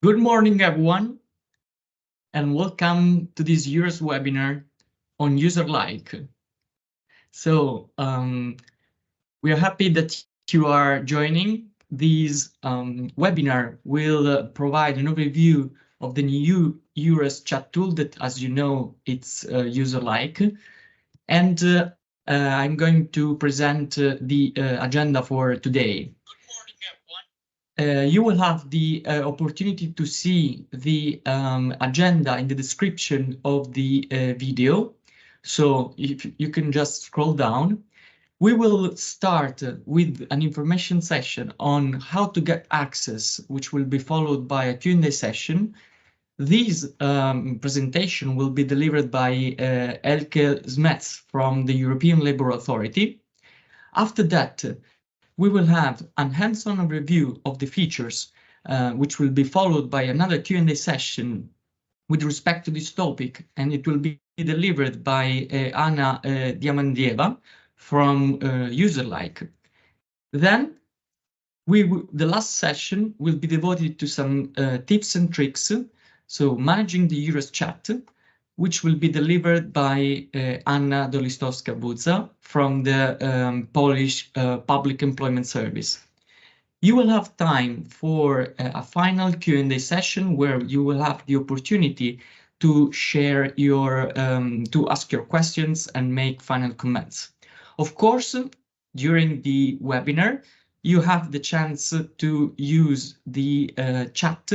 Good morning, everyone, and welcome to this EURES webinar on Userlike. So we are happy that you are joining. This webinar will provide an overview of the new EURES chat tool that, as you know, it's Userlike. And I'm going to present the agenda for today. You will have the opportunity to see the agenda in the description of the video. So if you can just scroll down, we will start with an information session on how to get access, which will be followed by a Q&A session. This presentation will be delivered by Elke Smets from the European Labour Authority. After that, we will have a hands-on review of the features, which will be followed by another Q&A session with respect to this topic, and it will be delivered by Anna Diamandieva from Userlike. Then, the last session will be devoted to some tips and tricks, so managing the EURES chat, which will be delivered by Anna Dolistowska-Budza from the Polish Public Employment Service. You will have time for a final Q&A session where you will have the opportunity to share your, to ask your questions and make final comments. Of course, during the webinar, you have the chance to use the chat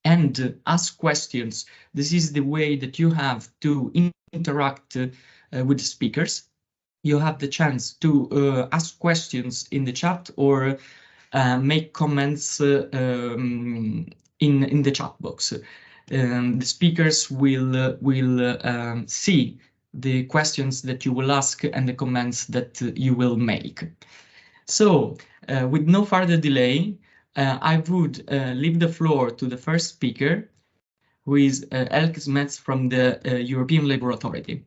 and ask questions. This is the way that you have to interact with the speakers. You have the chance to ask questions in the chat or make comments in the chat box. The speakers will see the questions that you will ask and the comments that you will make. So, with no further delay, I would leave the floor to the first speaker, who is Elke Smets from the European Labour Authority.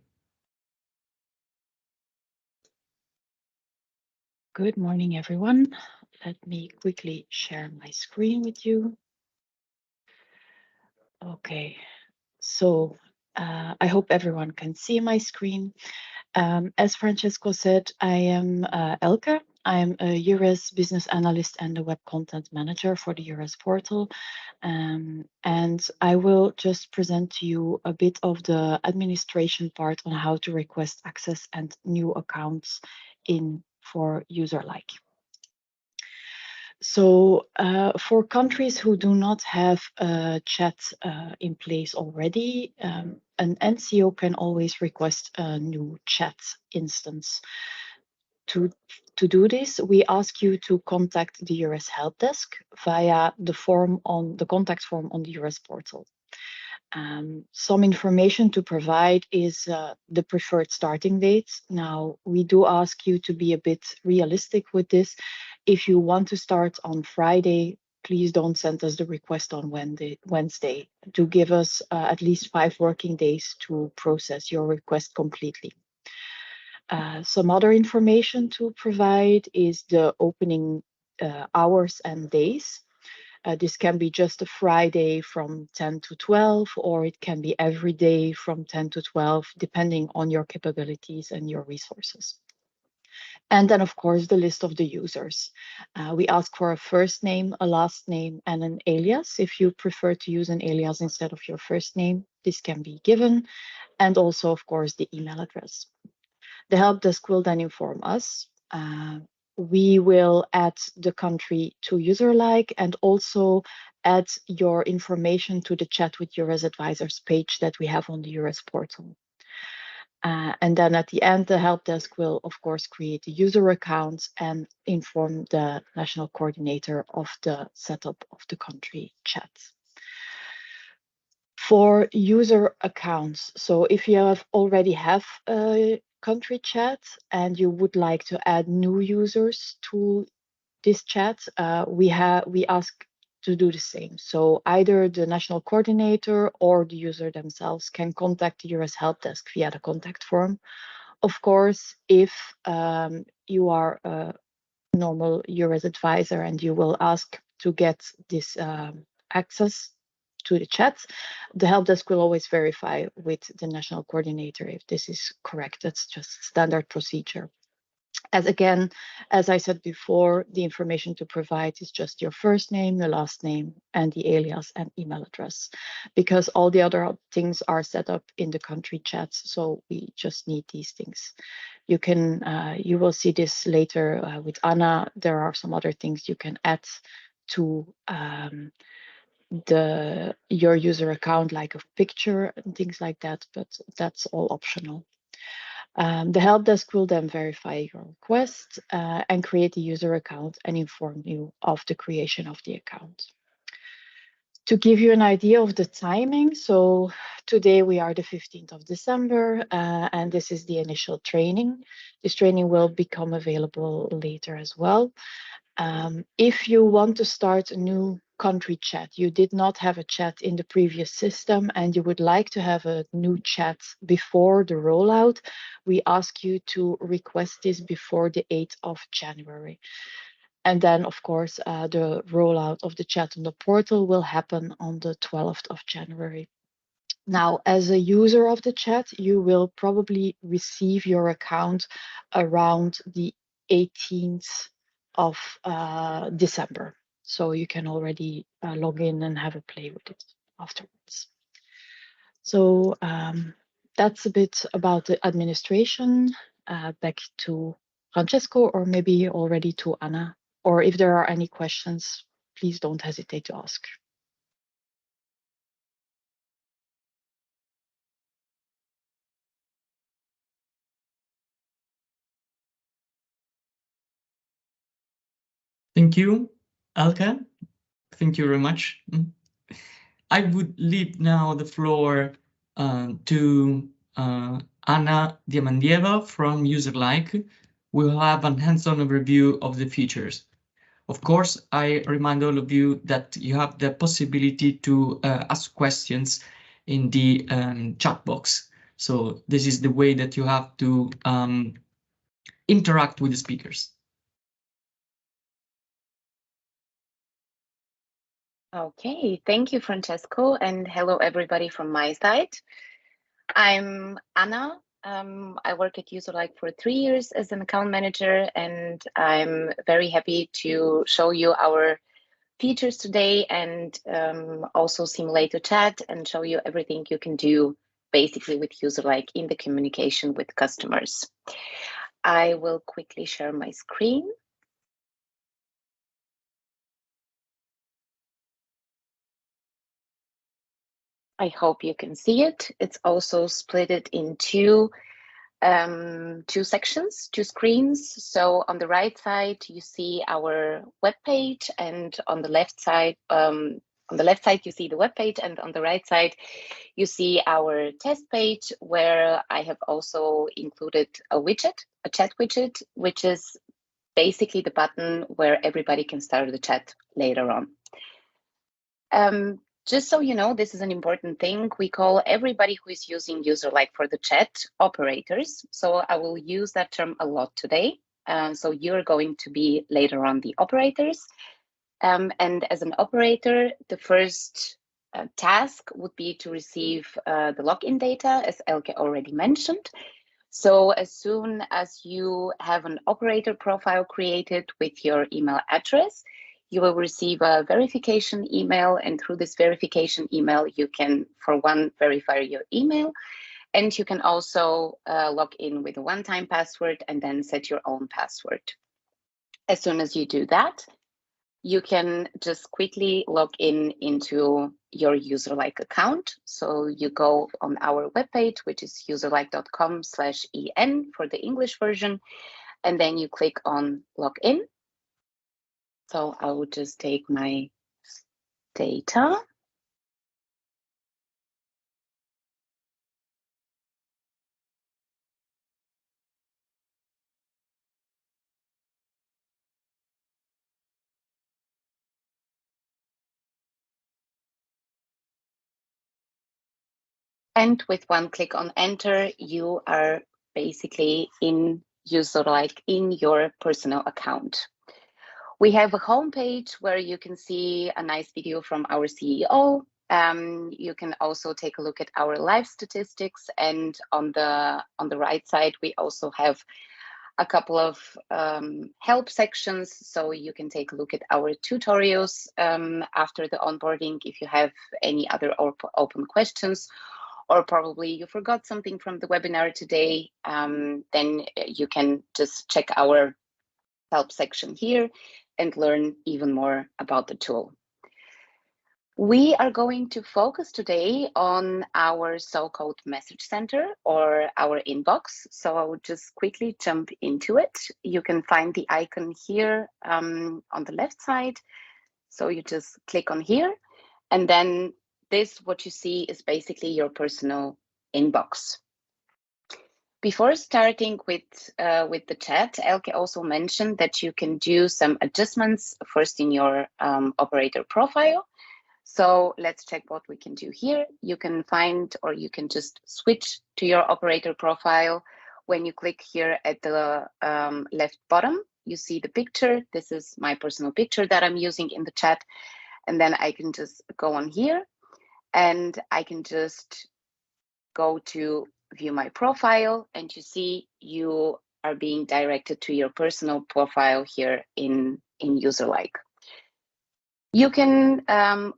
Good morning, everyone. Let me quickly share my screen with you. Okay, so I hope everyone can see my screen. As Francesco said, I am Elke. I'm a EURES business analyst and a web content manager for the EURES portal. And I will just present to you a bit of the administration part on how to request access and new accounts for Userlike. So for countries who do not have a chat in place already, an NCO can always request a new chat instance. To do this, we ask you to contact the EURES help desk via the contact form on the EURES portal. Some information to provide is the preferred starting date. Now, we do ask you to be a bit realistic with this. If you want to start on Friday, please don't send us the request on Wednesday to give us at least 5 working days to process your request completely. Some other information to provide is the opening hours and days. This can be just a Friday from 10 to 12, or it can be every day from 10 to 12, depending on your capabilities and your resources. And then, of course, the list of the users. We ask for a first name, a last name, and an alias. If you prefer to use an alias instead of your first name, this can be given. And also, of course, the email address. The help desk will then inform us. We will add the country to Userlike and also add your information to the chat with EURES advisors page that we have on the EURES portal. And then at the end, the help desk will, of course, create a user account and inform the national coordinator of the setup of the country chat. For user accounts, so if you already have a country chat and you would like to add new users to this chat, we ask to do the same. So either the national coordinator or the user themselves can contact the EURES help desk via the contact form. Of course, if you are a normal EURES advisor and you will ask to get this access to the chat, the help desk will always verify with the national coordinator if this is correct. That's just standard procedure. As I said before, the information to provide is just your first name, your last name, and the alias and email address, because all the other things are set up in the country chats. So we just need these things. You will see this later with Anna. There are some other things you can add to your user account, like a picture and things like that, but that's all optional. The help desk will then verify your request and create a user account and inform you of the creation of the account. To give you an idea of the timing, so today we are the 15th of December, and this is the initial training. This training will become available later as well. If you want to start a new country chat, you did not have a chat in the previous system and you would like to have a new chat before the rollout, we ask you to request this before the 8th of January. And then, of course, the rollout of the chat on the portal will happen on the 12th of January. Now, as a user of the chat, you will probably receive your account around the 18th of December. So you can already log in and have a play with it afterwards. So that's a bit about the administration. Back to Francesco, or maybe already to Anna. Or if there are any questions, please don't hesitate to ask. Thank you, Elke. Thank you very much. I would leave now the floor to Anna Diamandieva from Userlike. We'll have a hands-on overview of the features. Of course, I remind all of you that you have the possibility to ask questions in the chat box. So this is the way that you have to interact with the speakers. Okay, thank you, Francesco, and hello, everybody from my side. I'm Anna. I work at Userlike for 3 years as an account manager, and I'm very happy to show you our features today and also simulate a chat and show you everything you can do basically with Userlike in the communication with customers. I will quickly share my screen. I hope you can see it. It's also split it in two sections, two screens. So on the right side, you see our web page, and on the left side, you see the web page, and on the right side, you see our test page, where I have also included a widget, a chat widget, which is basically the button where everybody can start the chat later on. Just so you know, this is an important thing. We call everybody who is using Userlike for the chat operators. So I will use that term a lot today. So you're going to be later on the operators. And as an operator, the first task would be to receive the login data, as Elke already mentioned. So as soon as you have an operator profile created with your email address, you will receive a verification email, and through this verification email, you can, for one, verify your email, and you can also log in with a one-time password and then set your own password. As soon as you do that, you can just quickly log in into your Userlike account. So you go on our webpage, which is userlike.com/en for the English version, and then you click on login. So I will just take my data. And with one click on enter, you are basically in Userlike in your personal account. We have a homepage where you can see a nice video from our CEO. You can also take a look at our live statistics, and on the right side we also have a couple of help sections, so you can take a look at our tutorials after the onboarding if you have any other open questions, or probably you forgot something from the webinar today, then you can just check our help section here and learn even more about the tool. We are going to focus today on our so-called message center, or our inbox. So I will just quickly jump into it. You can find the icon here on the left side. So you just click on here, and then what you see is basically your personal inbox. Before starting with the chat, Elke also mentioned that you can do some adjustments first in your operator profile. So let's check what we can do here. You can find, or you can just switch to your operator profile. When you click here at the left bottom, you see the picture. This is my personal picture that I'm using in the chat. And then I can just go on here, and I can just go to view my profile, and you see you are being directed to your personal profile here in Userlike. You can,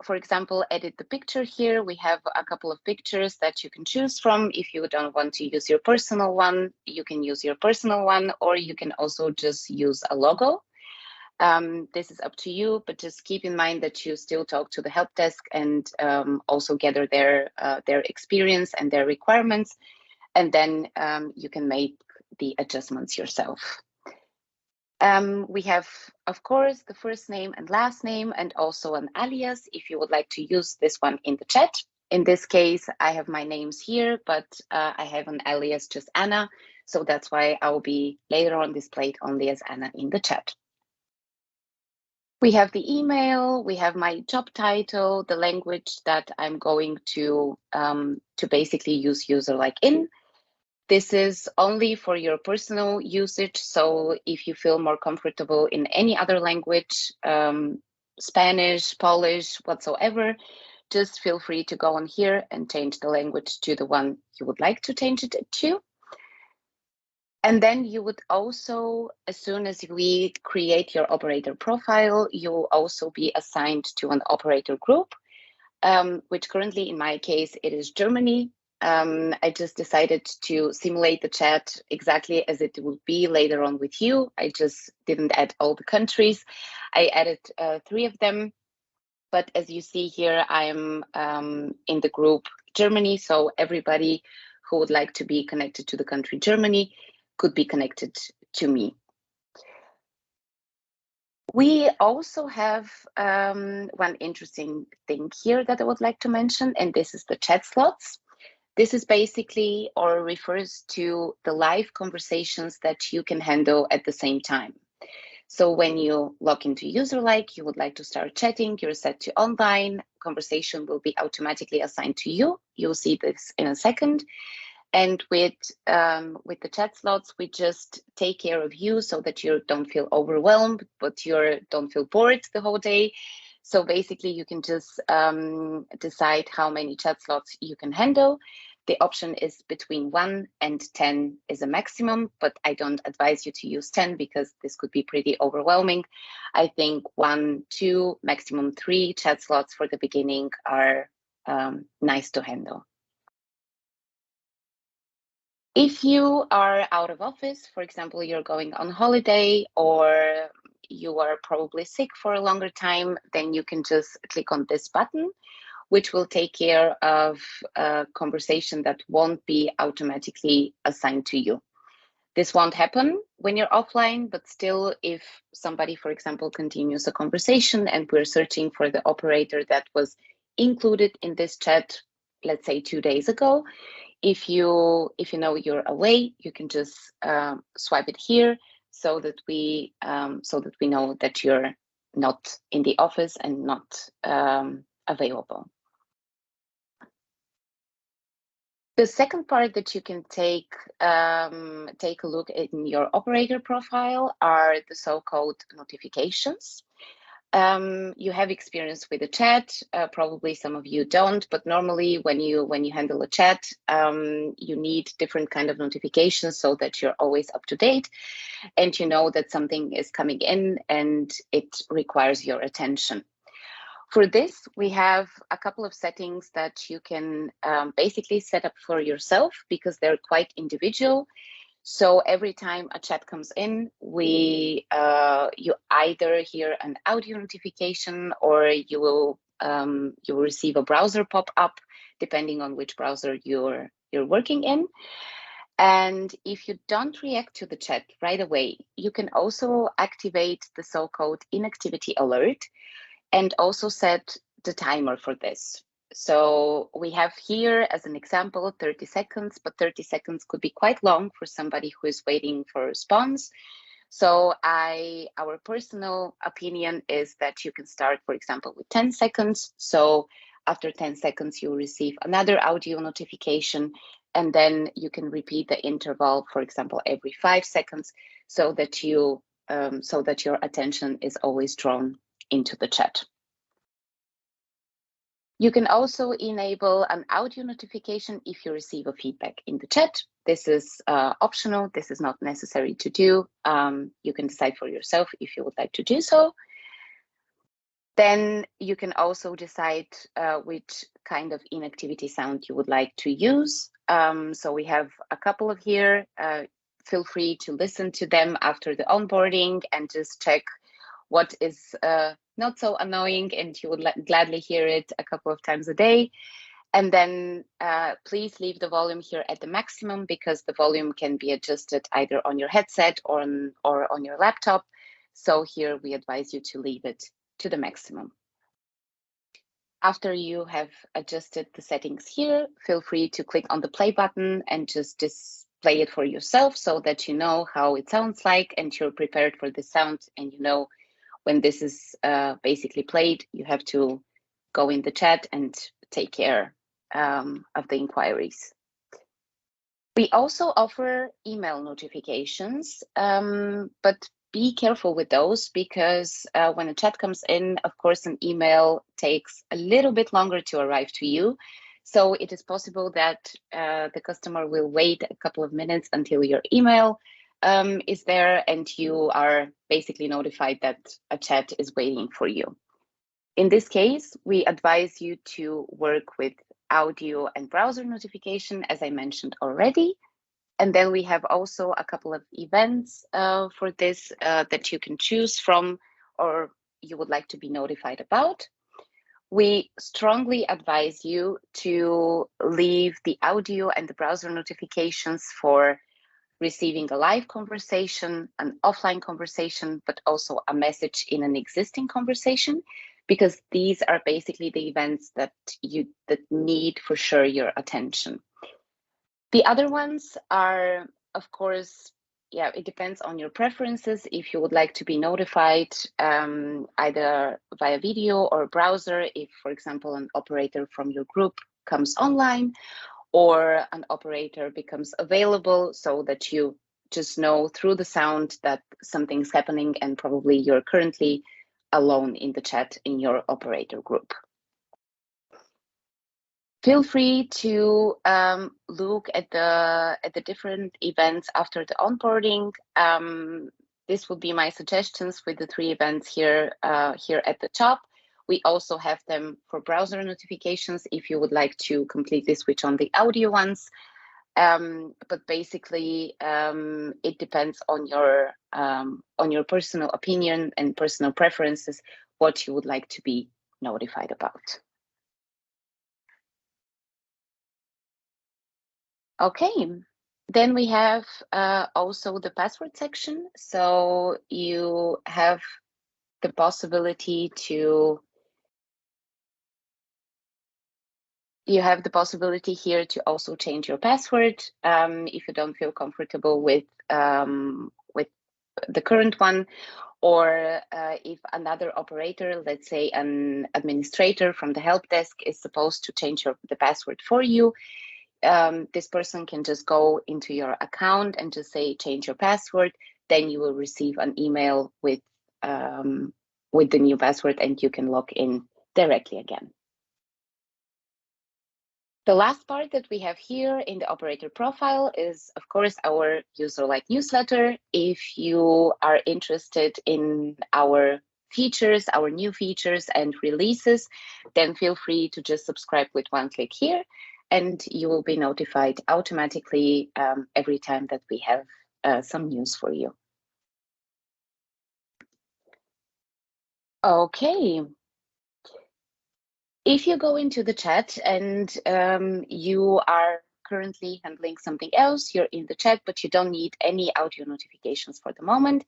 for example, edit the picture here. We have a couple of pictures that you can choose from. If you don't want to use your personal one, you can use your personal one, or you can also just use a logo. This is up to you, but just keep in mind that you still talk to the help desk and also gather their experience and their requirements, and then you can make the adjustments yourself. We have, of course, the first name and last name, and also an alias if you would like to use this one in the chat. In this case, I have my names here, but I have an alias, just Anna. So that's why I will be later on displayed only as Anna in the chat. We have the email, we have my job title, the language that I'm going to basically use Userlike in. This is only for your personal usage, so if you feel more comfortable in any other language, Spanish, Polish, whatsoever, just feel free to go on here and change the language to the one you would like to change it to. And then you would also, as soon as we create your operator profile, you will also be assigned to an operator group, which currently in my case, it is Germany. I just decided to simulate the chat exactly as it would be later on with you. I just didn't add all the countries. I added 3 of them. But as you see here, I'm in the group Germany. So everybody who would like to be connected to the country Germany could be connected to me. We also have one interesting thing here that I would like to mention, and this is the chat slots. This is basically, or refers to, the live conversations that you can handle at the same time. So when you log into Userlike, you would like to start chatting, you're set to online, conversation will be automatically assigned to you. You'll see this in a second. And with the chat slots, we just take care of you so that you don't feel overwhelmed, but you don't feel bored the whole day. So basically, you can just decide how many chat slots you can handle. The option is between 1 and 10 is a maximum, but I don't advise you to use 10 because this could be pretty overwhelming. I think 1, 2, maximum 3 chat slots for the beginning are nice to handle. If you are out of office, for example, you're going on holiday, or you are probably sick for a longer time, then you can just click on this button, which will take care of a conversation that won't be automatically assigned to you. This won't happen when you're offline, but still, if somebody, for example, continues a conversation and we're searching for the operator that was included in this chat, let's say 2 days ago, if you know you're away, you can just swipe it here so that we know that you're not in the office and not available. The second part that you can take a look in your operator profile are the so-called notifications. You have experience with the chat, probably some of you don't, but normally when you handle a chat, you need different kind of notifications so that you're always up to date and you know that something is coming in and it requires your attention. For this, we have a couple of settings that you can basically set up for yourself because they're quite individual. So every time a chat comes in, you either hear an audio notification or you will receive a browser pop-up, depending on which browser you're working in. And if you don't react to the chat right away, you can also activate the so-called inactivity alert and also set the timer for this. So we have here as an example 30 seconds, but 30 seconds could be quite long for somebody who is waiting for a response. So our personal opinion is that you can start, for example, with 10 seconds. So after 10 seconds, you receive another audio notification, and then you can repeat the interval, for example, every 5 seconds, so that your attention is always drawn into the chat. You can also enable an audio notification if you receive a feedback in the chat. This is optional. This is not necessary to do. You can decide for yourself if you would like to do so. Then you can also decide which kind of inactivity sound you would like to use. So we have a couple of here. Feel free to listen to them after the onboarding and just check what is not so annoying and you would gladly hear it a couple of times a day. And then please leave the volume here at the maximum because the volume can be adjusted either on your headset or on your laptop. So here we advise you to leave it to the maximum. After you have adjusted the settings here, feel free to click on the play button and just display it for yourself so that you know how it sounds like and you're prepared for the sound and you know when this is basically played, you have to go in the chat and take care of the inquiries. We also offer email notifications, but be careful with those because when a chat comes in, of course, an email takes a little bit longer to arrive to you. So it is possible that the customer will wait a couple of minutes until your email is there and you are basically notified that a chat is waiting for you. In this case, we advise you to work with audio and browser notification, as I mentioned already. And then we have also a couple of events for this that you can choose from or you would like to be notified about. We strongly advise you to leave the audio and the browser notifications for receiving a live conversation, an offline conversation, but also a message in an existing conversation, because these are basically the events that need for sure your attention. The other ones are, of course, it depends on your preferences. If you would like to be notified either via video or browser, if, for example, an operator from your group comes online, or an operator becomes available so that you just know through the sound that something's happening and probably you're currently alone in the chat in your operator group. Feel free to look at the different events after the onboarding. This would be my suggestions with the 3 events here at the top. We also have them for browser notifications if you would like to completely switch on the audio ones. But basically, it depends on your personal opinion and personal preferences, what you would like to be notified about. Okay, then we have also the password section. So you have the possibility here to also change your password if you don't feel comfortable with the current one, or if another operator, let's say an administrator from the help desk, is supposed to change the password for you. this person can just go into your account and just say change your password. Then you will receive an email with the new password, and you can log in directly again. The last part that we have here in the operator profile is, of course, our Userlike newsletter. If you are interested in our features, our new features and releases, then feel free to just subscribe with one click here, and you will be notified automatically every time that we have some news for you. Okay. If you go into the chat and you are currently handling something else, you're in the chat, but you don't need any audio notifications for the moment.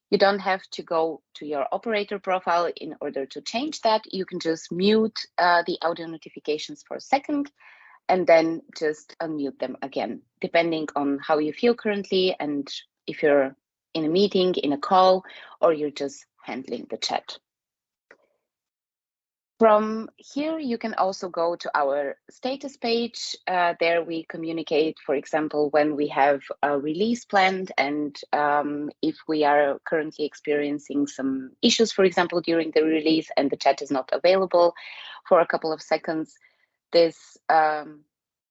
You don't have to go to your operator profile in order to change that. You can just mute the audio notifications for a second and then just unmute them again, depending on how you feel currently and if you're in a meeting, in a call, or you're just handling the chat. From here, you can also go to our status page. There we communicate, for example, when we have a release planned and if we are currently experiencing some issues, for example, during the release and the chat is not available for a couple of seconds. This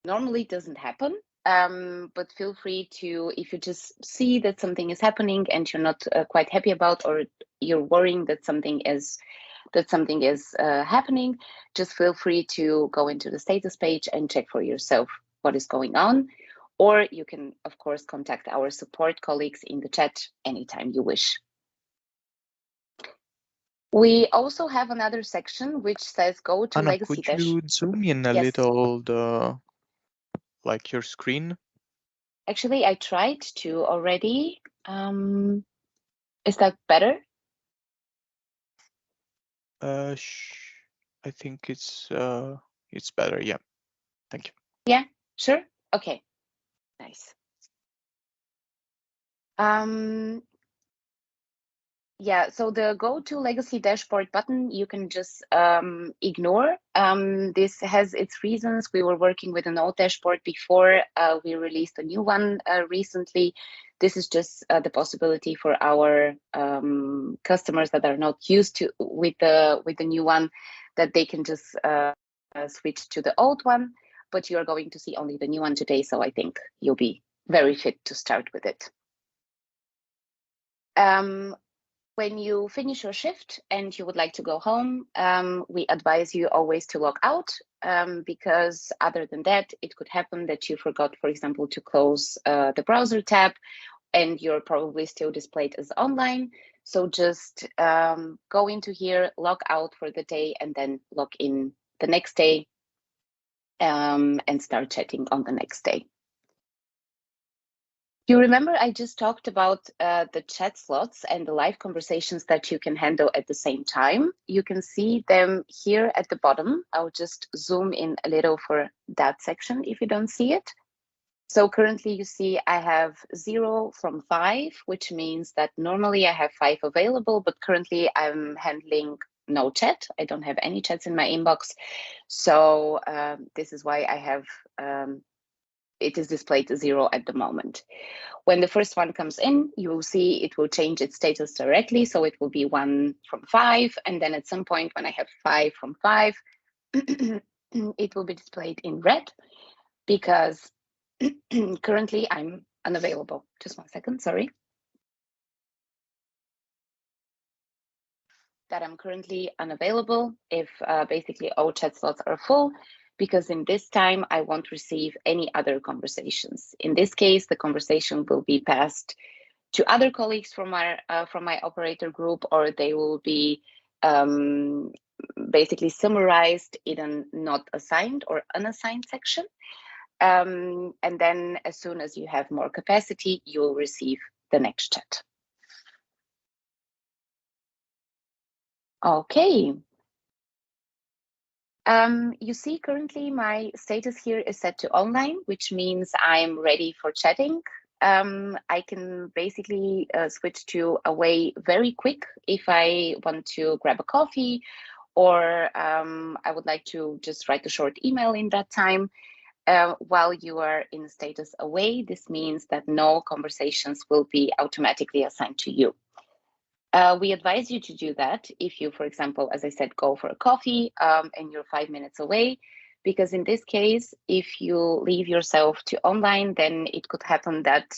normally doesn't happen, but feel free to, if you just see that something is happening and you're not quite happy about, or you're worrying that something is happening, just feel free to go into the status page and check for yourself what is going on. Or you can, of course, contact our support colleagues in the chat anytime you wish. We also have another section which says go to Anna, legacy could you zoom in a Yes. little like your screen? Actually, I tried to already. Is that better? I think it's better. Yeah, thank you. Yeah, sure. Okay, nice. Yeah, so the go to legacy dashboard button, you can just ignore. This has its reasons. We were working with an old dashboard before we released a new one recently. This is just the possibility for our customers that are not used to with the new one, that they can just switch to the old one, but you are going to see only the new one today. So I think you'll be very fit to start with it. When you finish your shift and you would like to go home, we advise you always to log out, because other than that, it could happen that you forgot, for example, to close the browser tab and you're probably still displayed as online. So just go into here, log out for the day, and then log in the next day and start chatting on the next day. You remember I just talked about the chat slots and the live conversations that you can handle at the same time. You can see them here at the bottom. I'll just zoom in a little for that section if you don't see it. So currently you see I have 0 from 5, which means that normally I have 5 available, but currently I'm handling no chat. I don't have any chats in my inbox. So this is why I have it is displayed 0 at the moment. When the first one comes in, you will see it will change its status directly. So it will be 1 from 5. And then at some point when I have 5 from 5, it will be displayed in red because currently I'm unavailable. Just 1 second, sorry. That I'm currently unavailable if basically all chat slots are full, because in this time I won't receive any other conversations. In this case, the conversation will be passed to other colleagues from my operator group, or they will be basically summarized in a not assigned or unassigned section. And then as soon as you have more capacity, you will receive the next chat. Okay. You see currently my status here is set to online, which means I'm ready for chatting. I can basically switch to away very quick if I want to grab a coffee, or I would like to just write a short email in that time. while you are in status away, this means that no conversations will be automatically assigned to you. We advise you to do that if you, for example, as I said, go for a coffee and you're 5 minutes away, because in this case, if you leave yourself to online, then it could happen that,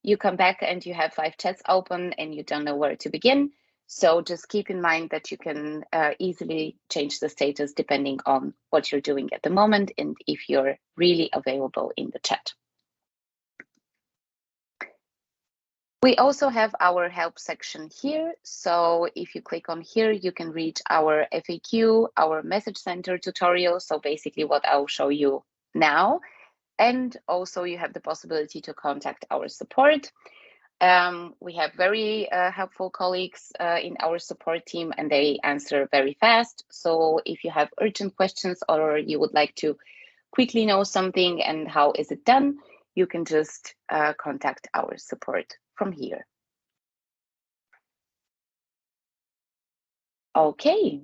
you come back and you have 5 chats open and you don't know where to begin. So just keep in mind that you can easily change the status depending on what you're doing at the moment and if you're really available in the chat. We also have our help section here. So if you click on here, you can read our FAQ, our message center tutorial. So basically what I'll show you now. And also you have the possibility to contact our support. We have very helpful colleagues in our support team and they answer very fast. So if you have urgent questions or you would like to quickly know something and how is it done, you can just contact our support from here. Okay.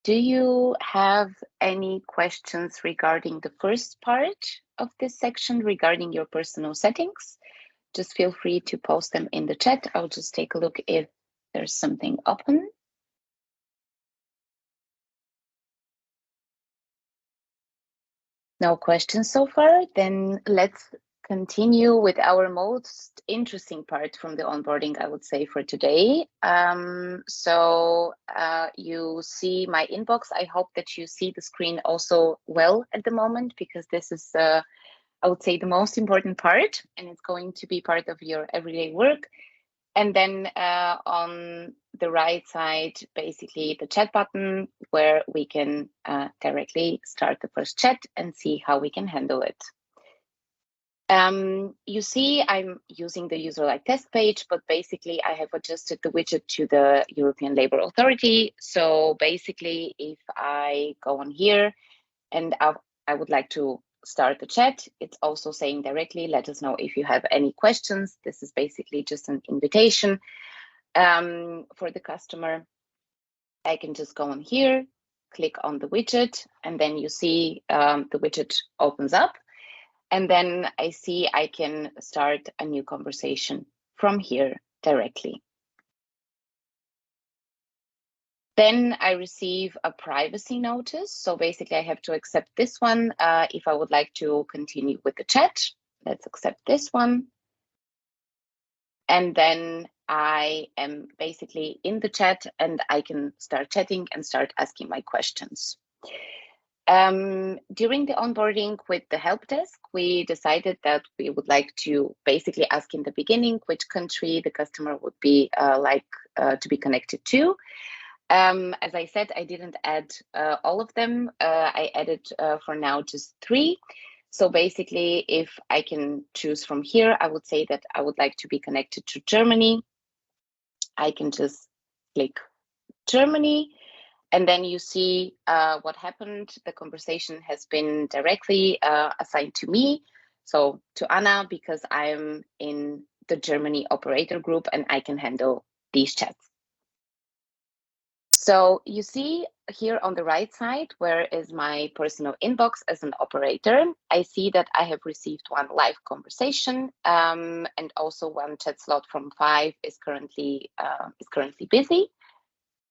Do you have any questions regarding the first part of this section regarding your personal settings? Just feel free to post them in the chat. I'll just take a look if there's something open. No questions so far, then let's continue with our most interesting part from the onboarding, I would say, for today. You see my inbox. I hope that you see the screen also well at the moment, because this is, I would say, the most important part, and it's going to be part of your everyday work. And then on the right side, basically the chat button where we can directly start the first chat and see how we can handle it. You see, I'm using the Userlike test page, but basically I have adjusted the widget to the European Labour Authority. So basically, if I go on here and I would like to start the chat, it's also saying directly, let us know if you have any questions. This is basically just an invitation for the customer. I can just go on here, click on the widget, and then you see the widget opens up. And then I see I can start a new conversation from here directly. Then I receive a privacy notice. So basically I have to accept this one if I would like to continue with the chat. Let's accept this one. And then I am basically in the chat and I can start chatting and start asking my questions. During the onboarding with the help desk, we decided that we would like to basically ask in the beginning which country the customer would be like to be connected to. As I said, I didn't add all of them. I added for now just 3. So basically, if I can choose from here, I would say that I would like to be connected to Germany. I can just click Germany. And then you see what happened. The conversation has been directly assigned to me. So to Anna, because I'm in the Germany operator group and I can handle these chats. So you see here on the right side, where is my personal inbox as an operator, I see that I have received 1 live conversation and also 1 chat slot from 5 is currently busy.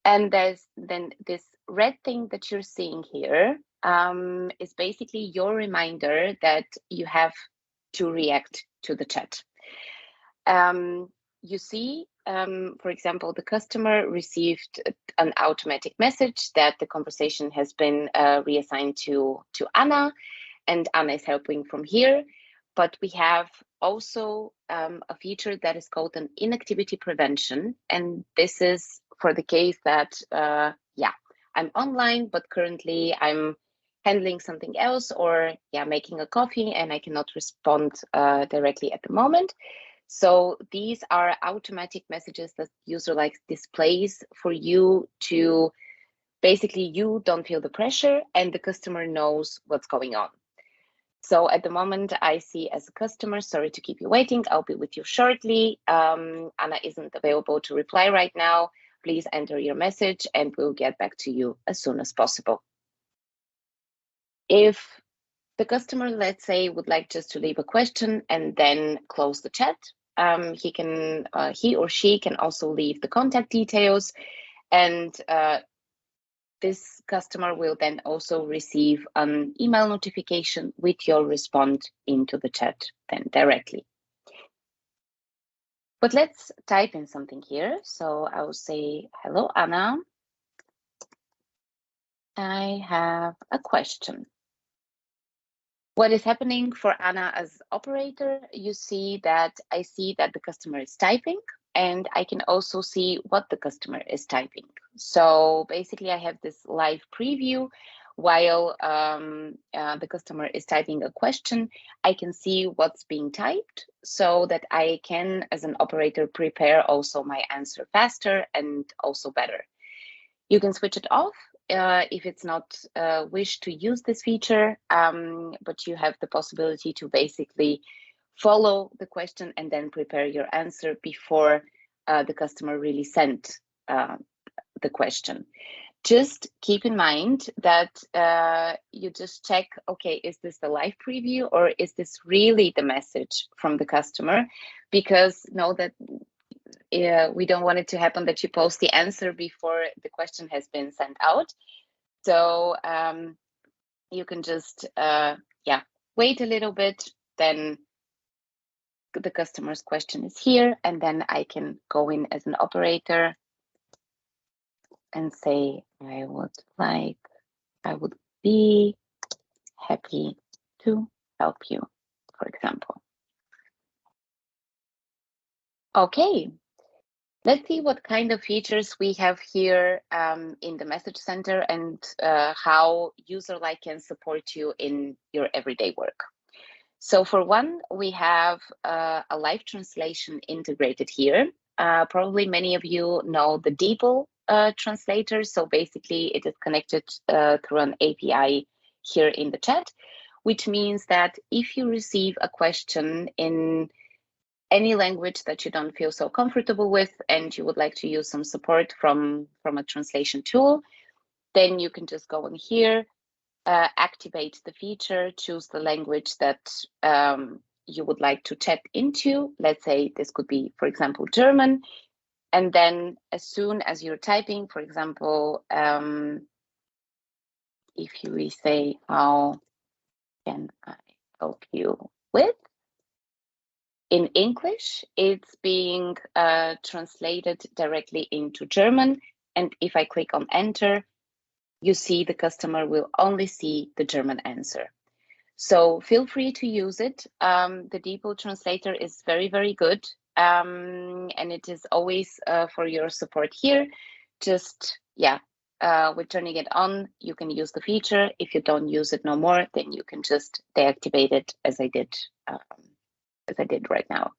And there's then this red thing that you're seeing here is basically your reminder that you have to react to the chat. You see, for example, the customer received an automatic message that the conversation has been reassigned to Anna, and Anna is helping from here. But we have also a feature that is called an inactivity prevention. And this is for the case that, I'm online, but currently I'm handling something else or making a coffee and I cannot respond directly at the moment. So these are automatic messages that Userlike displays for you to basically you don't feel the pressure and the customer knows what's going on. So at the moment I see as a customer, sorry to keep you waiting, I'll be with you shortly. Anna isn't available to reply right now. please enter your message and we'll get back to you as soon as possible. If the customer, let's say, would like just to leave a question and then close the chat, he or she can also leave the contact details, and this customer will then also receive an email notification with your response into the chat then directly. But let's type in something here. So I will say, hello, Anna. I have a question. What is happening for Anna as operator? You see that I see that the customer is typing, and I can also see what the customer is typing. So basically I have this live preview while the customer is typing a question. I can see what's being typed so that I can, as an operator, prepare also my answer faster and also better. You can switch it off if it's not wish to use this feature, but you have the possibility to basically follow the question and then prepare your answer before the customer really sent the question. Just keep in mind that you just check, okay, is this the live preview or is this really the message from the customer? Because know that we don't want it to happen that you post the answer before the question has been sent out. So you can just wait a little bit, then the customer's question is here, and then I can go in as an operator and say, I would be happy to help you, for example. Okay, let's see what kind of features we have here in the message center and how Userlike can support you in your everyday work. So for one, we have a live translation integrated here. Probably many of you know the DeepL translator. So basically it is connected through an API here in the chat, which means that if you receive a question in any language that you don't feel so comfortable with and you would like to use some support from a translation tool, then you can just go in here, activate the feature, choose the language that you would like to chat into. Let's say this could be, for example, German. And then as soon as you're typing, for example, if we say, how can I help you with? In English, it's being translated directly into German. And if I click on enter, you see the customer will only see the German answer. So feel free to use it. The DeepL translator is very, very good. And it is always for your support here. Just, with turning it on, you can use the feature. If you don't use it no more, then you can just deactivate it as I did right now.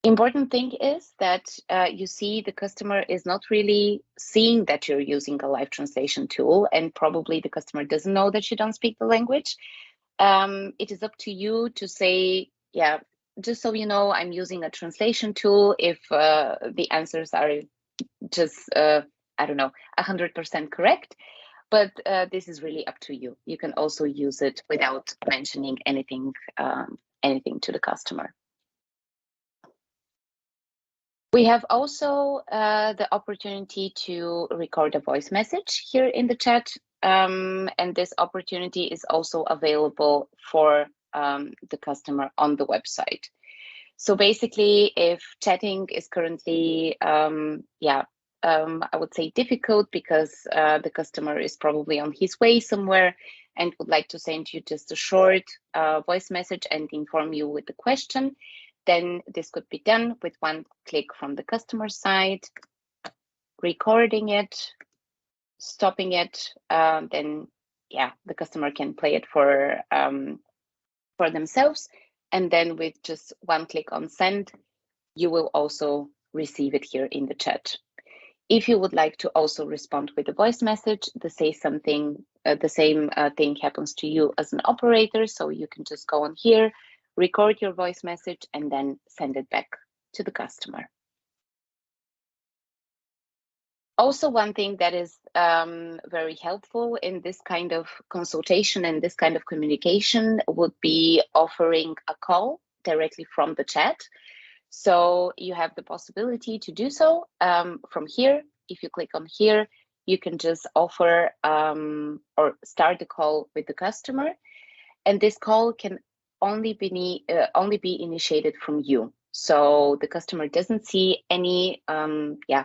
Important thing is that you see the customer is not really seeing that you're using a live translation tool, and probably the customer doesn't know that you don't speak the language. It is up to you to say, just so you know, I'm using a translation tool if the answers are just, 100% correct. But this is really up to you. You can also use it without mentioning anything to the customer. We have also the opportunity to record a voice message here in the chat. And this opportunity is also available for the customer on the website. So basically, if chatting is currently, I would say difficult because the customer is probably on his way somewhere and would like to send you just a short voice message and inform you with the question, then this could be done with one click from the customer side, recording it, stopping it, then the customer can play it for themselves. And then with just one click on send, you will also receive it here in the chat. If you would like to also respond with a voice message, the same thing happens to you as an operator. So you can just go on here, record your voice message, and then send it back to the customer. Also, one thing that is very helpful in this kind of consultation and this kind of communication would be offering a call directly from the chat. So you have the possibility to do so from here. If you click on here, you can just offer or start the call with the customer. And this call can only be initiated from you. So the customer doesn't see any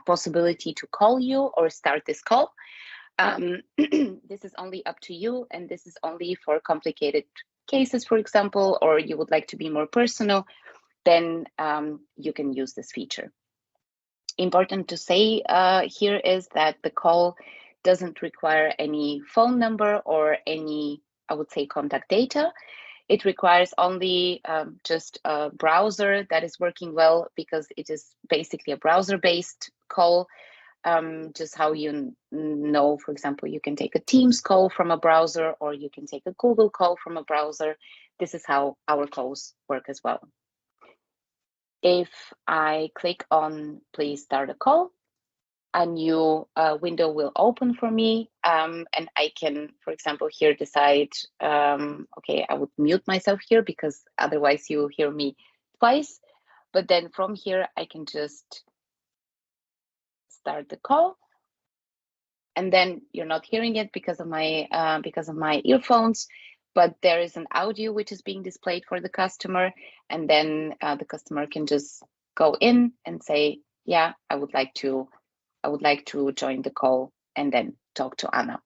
possibility to call you or start this call. This is only up to you, and this is only for complicated cases, for example, or you would like to be more personal, then you can use this feature. Important to say here is that the call doesn't require any phone number or any, I would say, contact data. It requires only just a browser that is working well, because it is basically a browser-based call. Just how you know, for example, you can take a Teams call from a browser, or you can take a Google call from a browser. This is how our calls work as well. If I click on please start a call, a new window will open for me, and I can, for example, here decide, okay, I would mute myself here because otherwise you hear me twice. But then from here, I can just start the call, and then you're not hearing it because of my earphones, but there is an audio which is being displayed for the customer, and then the customer can just go in and say, yeah, I would like to join the call and then talk to Anna.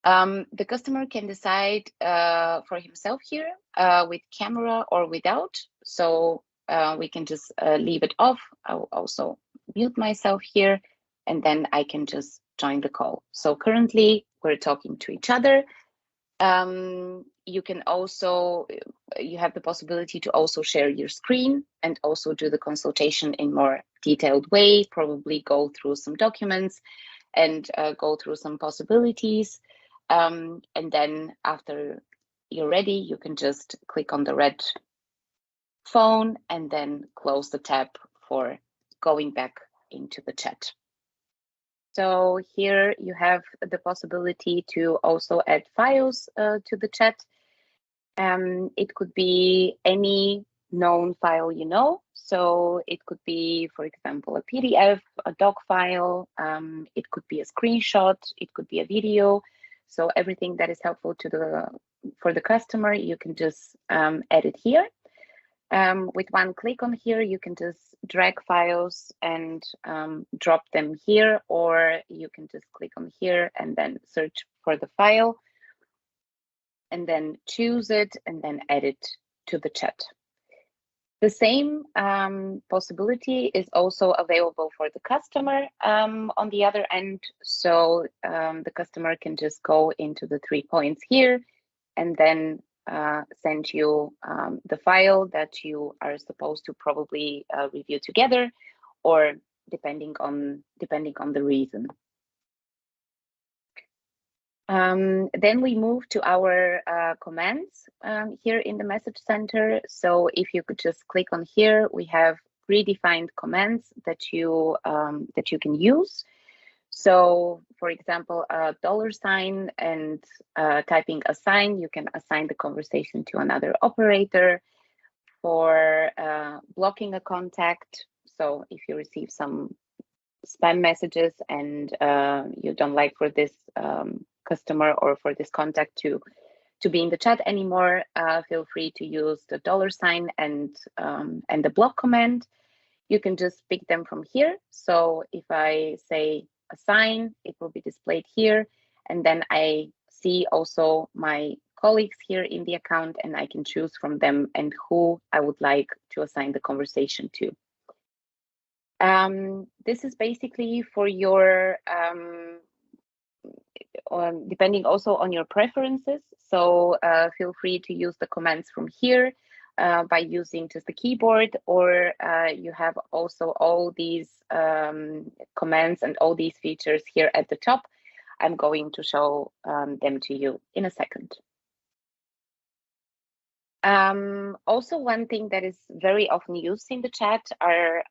The customer can decide for himself here with camera or without. So we can just leave it off. I'll also mute myself here, and then I can just join the call. So currently we're talking to each other. You can also, you have the possibility to also share your screen and also do the consultation in more detailed way, probably go through some documents and go through some possibilities. And then after you're ready, you can just click on the red phone and then close the tab for going back into the chat. So here you have the possibility to also add files to the chat. It could be any known file you know. So it could be, for example, a PDF, a doc file. It could be a screenshot. It could be a video. So everything that is helpful for the customer, you can just add it here. With one click on here, you can just drag files and drop them here, or you can just click on here and then search for the file and then choose it and then add it to the chat. The same possibility is also available for the customer on the other end. So the customer can just go into the 3 points here and then send you the file that you are supposed to probably review together, or depending on the reason. Then we move to our commands here in the message center. So if you could just click on here, we have predefined commands that you can use. So, for example, a $sign and typing a sign, you can assign the conversation to another operator. For blocking a contact, so if you receive some spam messages and you don't like for this customer or for this contact to be in the chat anymore, feel free to use the $sign and the block command. You can just pick them from here. So if I say assign, it will be displayed here, and then I see also my colleagues here in the account, and I can choose from them and who I would like to assign the conversation to. This is basically for your depending also on your preferences. So feel free to use the commands from here by using just the keyboard, or you have also all these commands and all these features here at the top. I'm going to show them to you in a second. Also, one thing that is very often used in the chat are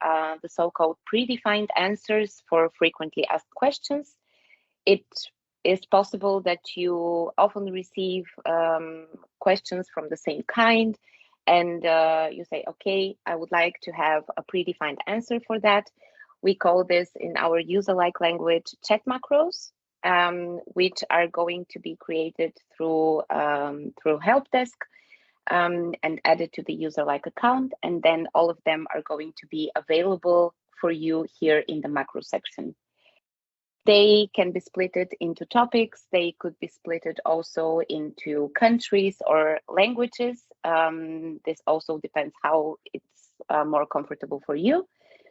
the so-called predefined answers for frequently asked questions. It is possible that you often receive questions from the same kind, and you say, okay, I would like to have a predefined answer for that. We call this in our user-like language chat macros, which are going to be created through help desk and added to the user-like account, and then all of them are going to be available for you here in the macro section. They can be splitted into topics. They could be splitted also into countries or languages. This also depends how it's more comfortable for you.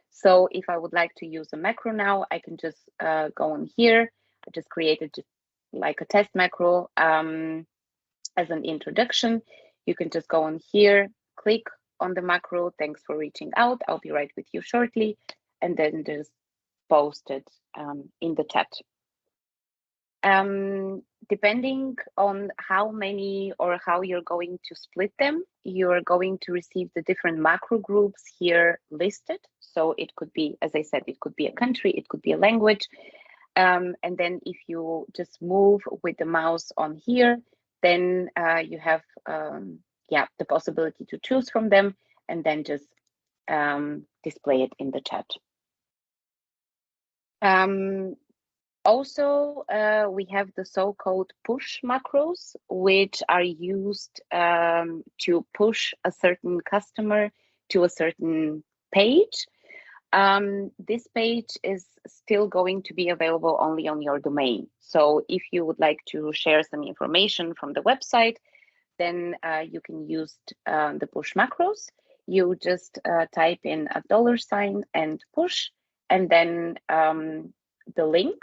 So if I would like to use a macro now, I can just go on here. I just created just like a test macro as an introduction. You can just go on here, click on the macro. Thanks for reaching out. I'll be right with you shortly. And then just post it in the chat. Depending on how many or how you're going to split them, you're going to receive the different macro groups here listed. So it could be, as I said, it could be a country, it could be a language. And then if you just move with the mouse on here, then you have the possibility to choose from them and then just display it in the chat. Also, we have the so-called push macros, which are used to push a certain customer to a certain page. This page is still going to be available only on your domain. So if you would like to share some information from the website, then you can use the push macros. You just type in $sign and push, and then the link.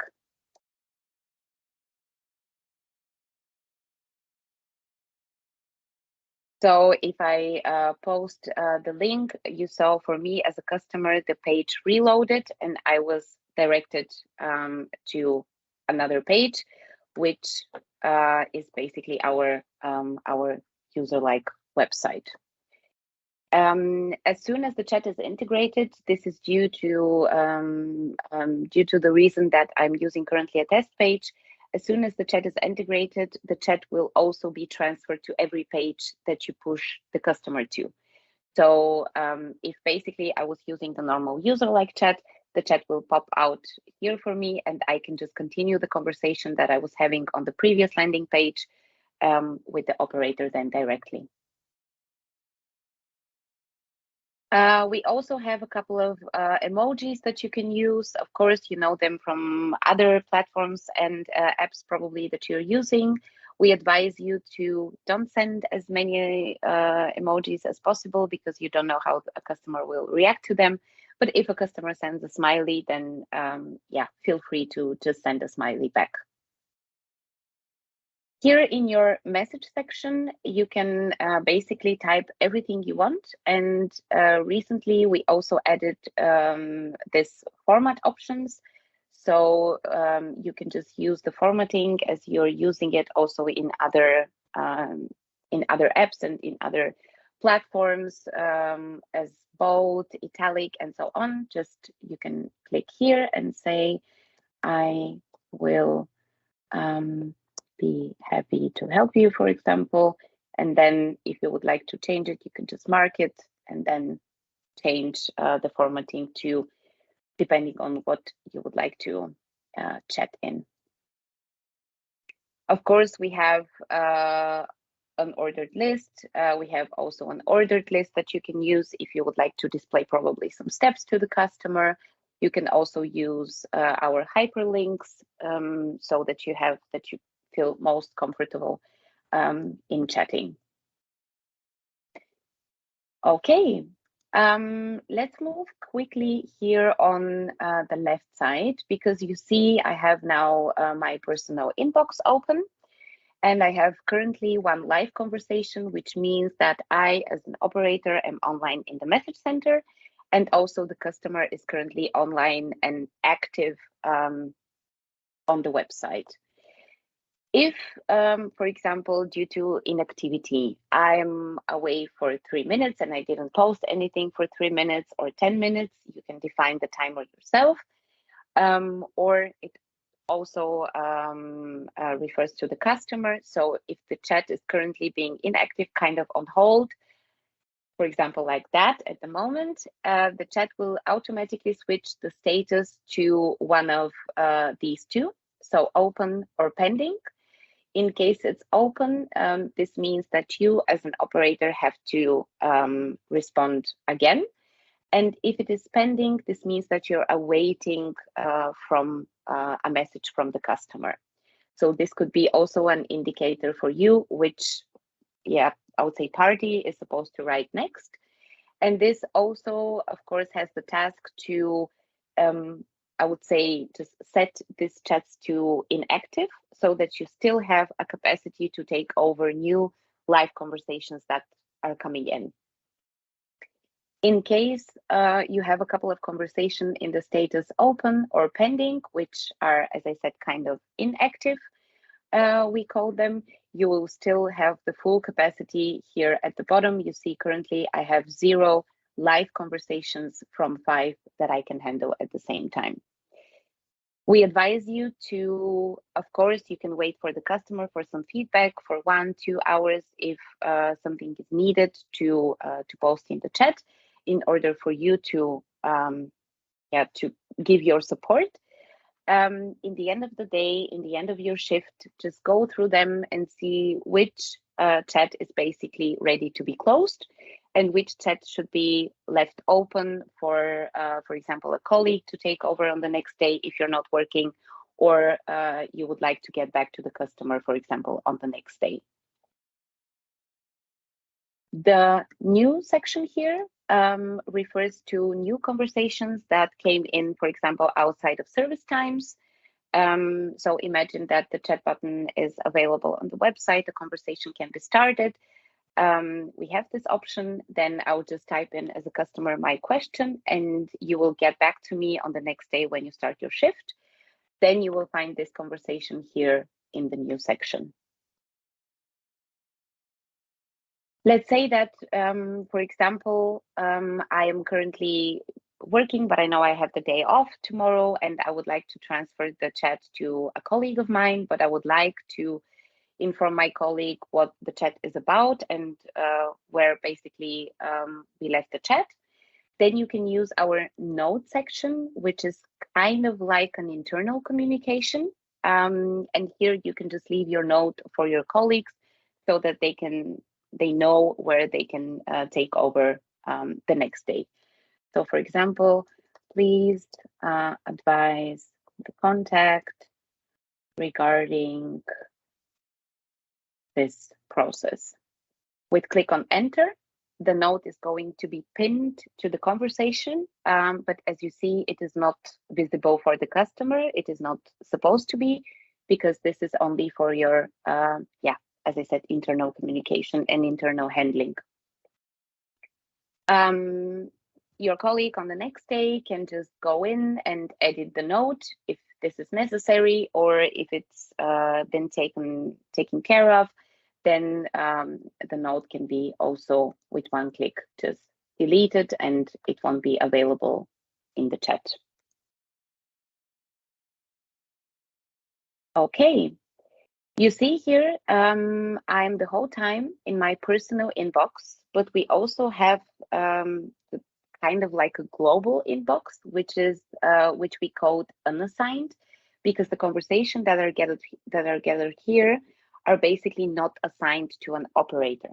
So if I post the link, you saw for me as a customer, the page reloaded and I was directed to another page, which is basically our Userlike website. As soon as the chat is integrated, this is due to the reason that I'm using currently a test page. As soon as the chat is integrated, the chat will also be transferred to every page that you push the customer to. So if basically I was using the normal user-like chat, the chat will pop out here for me and I can just continue the conversation that I was having on the previous landing page with the operator then directly. We also have a couple of emojis that you can use. Of course, you know them from other platforms and apps probably that you're using. We advise you to don't send as many emojis as possible because you don't know how a customer will react to them. But if a customer sends a smiley, then feel free to just send a smiley back. Here in your message section, you can basically type everything you want. And recently, we also added this format options. So you can just use the formatting as you're using it also in other apps and in other platforms as bold, italic, and so on. Just you can click here and say, I will be happy to help you, for example. And then if you would like to change it, you can just mark it and then change the formatting to depending on what you would like to chat in. Of course, we have an ordered list. We have also an ordered list that you can use if you would like to display probably some steps to the customer. You can also use our hyperlinks so that you feel most comfortable in chatting. Okay, let's move quickly here on the left side because you see I have now my personal inbox open and I have currently one live conversation, which means that I, as an operator, am online in the message center and also the customer is currently online and active on the website. If, for example, due to inactivity, I'm away for 3 minutes and I didn't post anything for 3 minutes or 10 minutes, you can define the timer yourself. Or it also refers to the customer. So if the chat is currently being inactive, kind of on hold, for example, like that at the moment, the chat will automatically switch the status to one of these two, so open or pending. In case it's open, this means that you as an operator have to respond again. And if it is pending, this means that you're awaiting from a message from the customer. So this could be also an indicator for you, which, I would say party is supposed to write next. And this also, of course, has the task to, I would say, just set these chats to inactive so that you still have a capacity to take over new live conversations that are coming in. In case you have a couple of conversations in the status open or pending, which are, as I said, kind of inactive, we call them, you will still have the full capacity here at the bottom. You see currently I have 0 live conversations from 5 that I can handle at the same time. We advise you to, of course, you can wait for the customer for some feedback for 1-2 hours if something is needed to post in the chat in order for you to give your support. In the end of the day, in the end of your shift, just go through them and see which chat is basically ready to be closed and which chat should be left open for example, a colleague to take over on the next day if you're not working, or you would like to get back to the customer, for example, on the next day. The new section here refers to new conversations that came in, for example, outside of service times. So imagine that the chat button is available on the website, the conversation can be started. We have this option, then I will just type in as a customer my question and you will get back to me on the next day when you start your shift. Then you will find this conversation here in the new section. Let's say that, for example, I am currently working, but I know I have the day off tomorrow and I would like to transfer the chat to a colleague of mine, but I would like to inform my colleague what the chat is about and where basically we left the chat. Then you can use our note section, which is kind of like an internal communication. And here you can just leave your note for your colleagues so that they know where they can take over the next day. So for example, please advise the contact regarding this process. With click on enter, the note is going to be pinned to the conversation, but as you see, it is not visible for the customer. It is not supposed to be, because this is only for your, as I said, internal communication and internal handling. Your colleague on the next day can just go in and edit the note if this is necessary, or if it's been taken care of, then the note can be also with one click just deleted and it won't be available in the chat. Okay, you see here, I'm the whole time in my personal inbox, but we also have kind of like a global inbox, which we call unassigned, because the conversation that are gathered here are basically not assigned to an operator.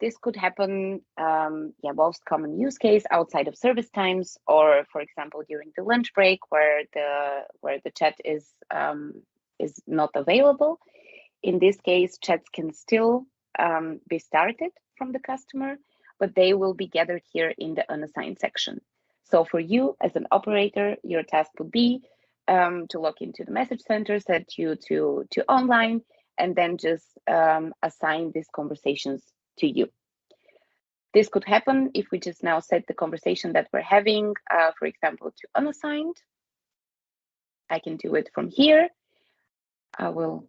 This could happen, most common use case outside of service times, or for example during the lunch break where the chat is not available. In this case, chats can still be started from the customer, but they will be gathered here in the unassigned section. So for you as an operator, your task would be to log into the message center, set you to online, and then just assign these conversations to you. This could happen if we just now set the conversation that we're having, for example, to unassigned. I can do it from here. I will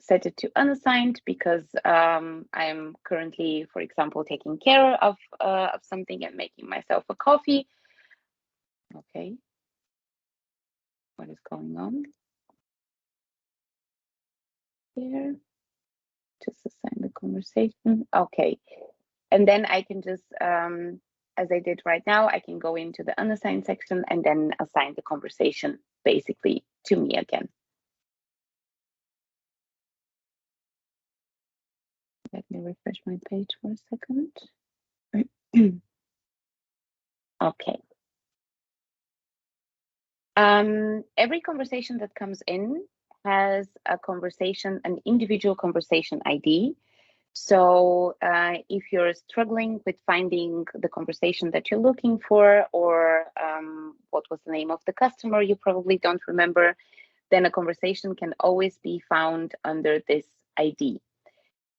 set it to unassigned because I'm currently, for example, taking care of something and making myself a coffee. Okay, what is going on here? Just assign the conversation. Okay, and then I can just, as I did right now, I can go into the unassigned section and then assign the conversation basically to me again. Let me refresh my page for a second. Okay. Every conversation that comes in has a conversation, an individual conversation ID. So if you're struggling with finding the conversation that you're looking for, or what was the name of the customer, you probably don't remember, then a conversation can always be found under this ID.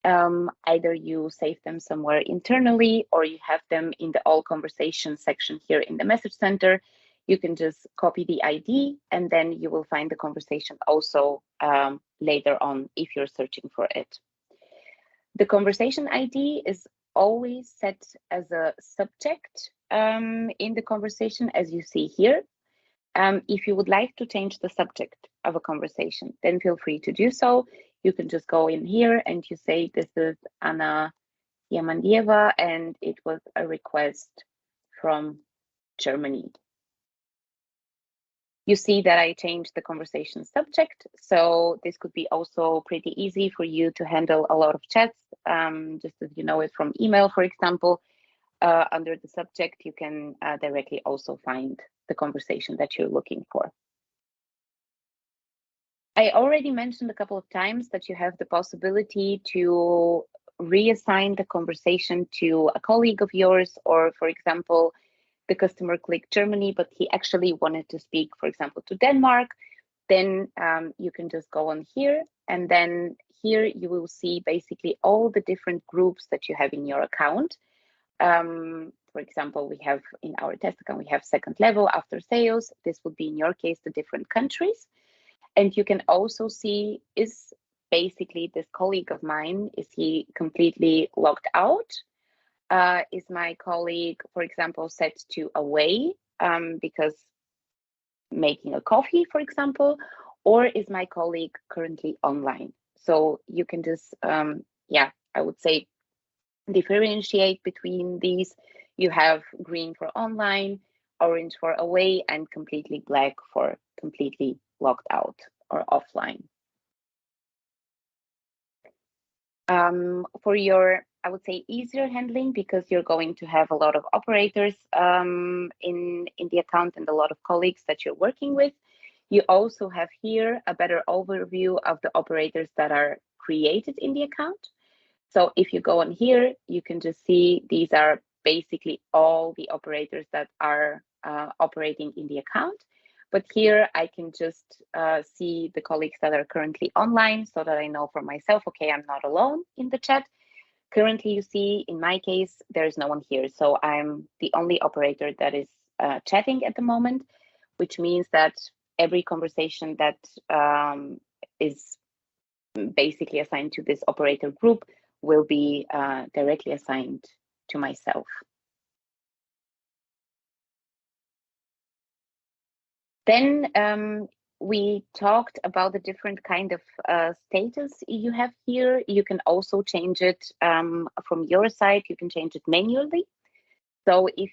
Either you save them somewhere internally or you have them in the all conversations section here in the message center. You can just copy the ID and then you will find the conversation also later on if you're searching for it. The conversation ID is always set as a subject in the conversation, as you see here. If you would like to change the subject of a conversation, then feel free to do so. You can just go in here and you say, this is Anna Yamandieva, and it was a request from Germany. You see that I changed the conversation subject. So this could be also pretty easy for you to handle a lot of chats, just as you know it from email, for example. Under the subject, you can directly also find the conversation that you're looking for. I already mentioned a couple of times that you have the possibility to reassign the conversation to a colleague of yours, or for example, the customer clicked Germany, but he actually wanted to speak, for example, to Denmark. Then you can just go on here, and then here you will see basically all the different groups that you have in your account. For example, we have in our test account, we have second level after sales. This would be in your case, the different countries. And you can also see, is basically this colleague of mine, is he completely logged out? Is my colleague, for example, set to away because making a coffee, for example, or is my colleague currently online? So you can just, yeah, I would say differentiate between these. You have green for online, orange for away, and completely black for completely logged out or offline. For your, I would say, easier handling, because you're going to have a lot of operators in the account and a lot of colleagues that you're working with. You also have here a better overview of the operators that are created in the account. So if you go on here, you can just see these are basically all the operators that are operating in the account. But here I can just see the colleagues that are currently online, so that I know for myself, okay, I'm not alone in the chat. Currently, you see, in my case, there is no one here. So I'm the only operator that is chatting at the moment, which means that every conversation that is basically assigned to this operator group will be directly assigned to myself. Then we talked about the different kind of status you have here. You can also change it from your side. You can change it manually. So if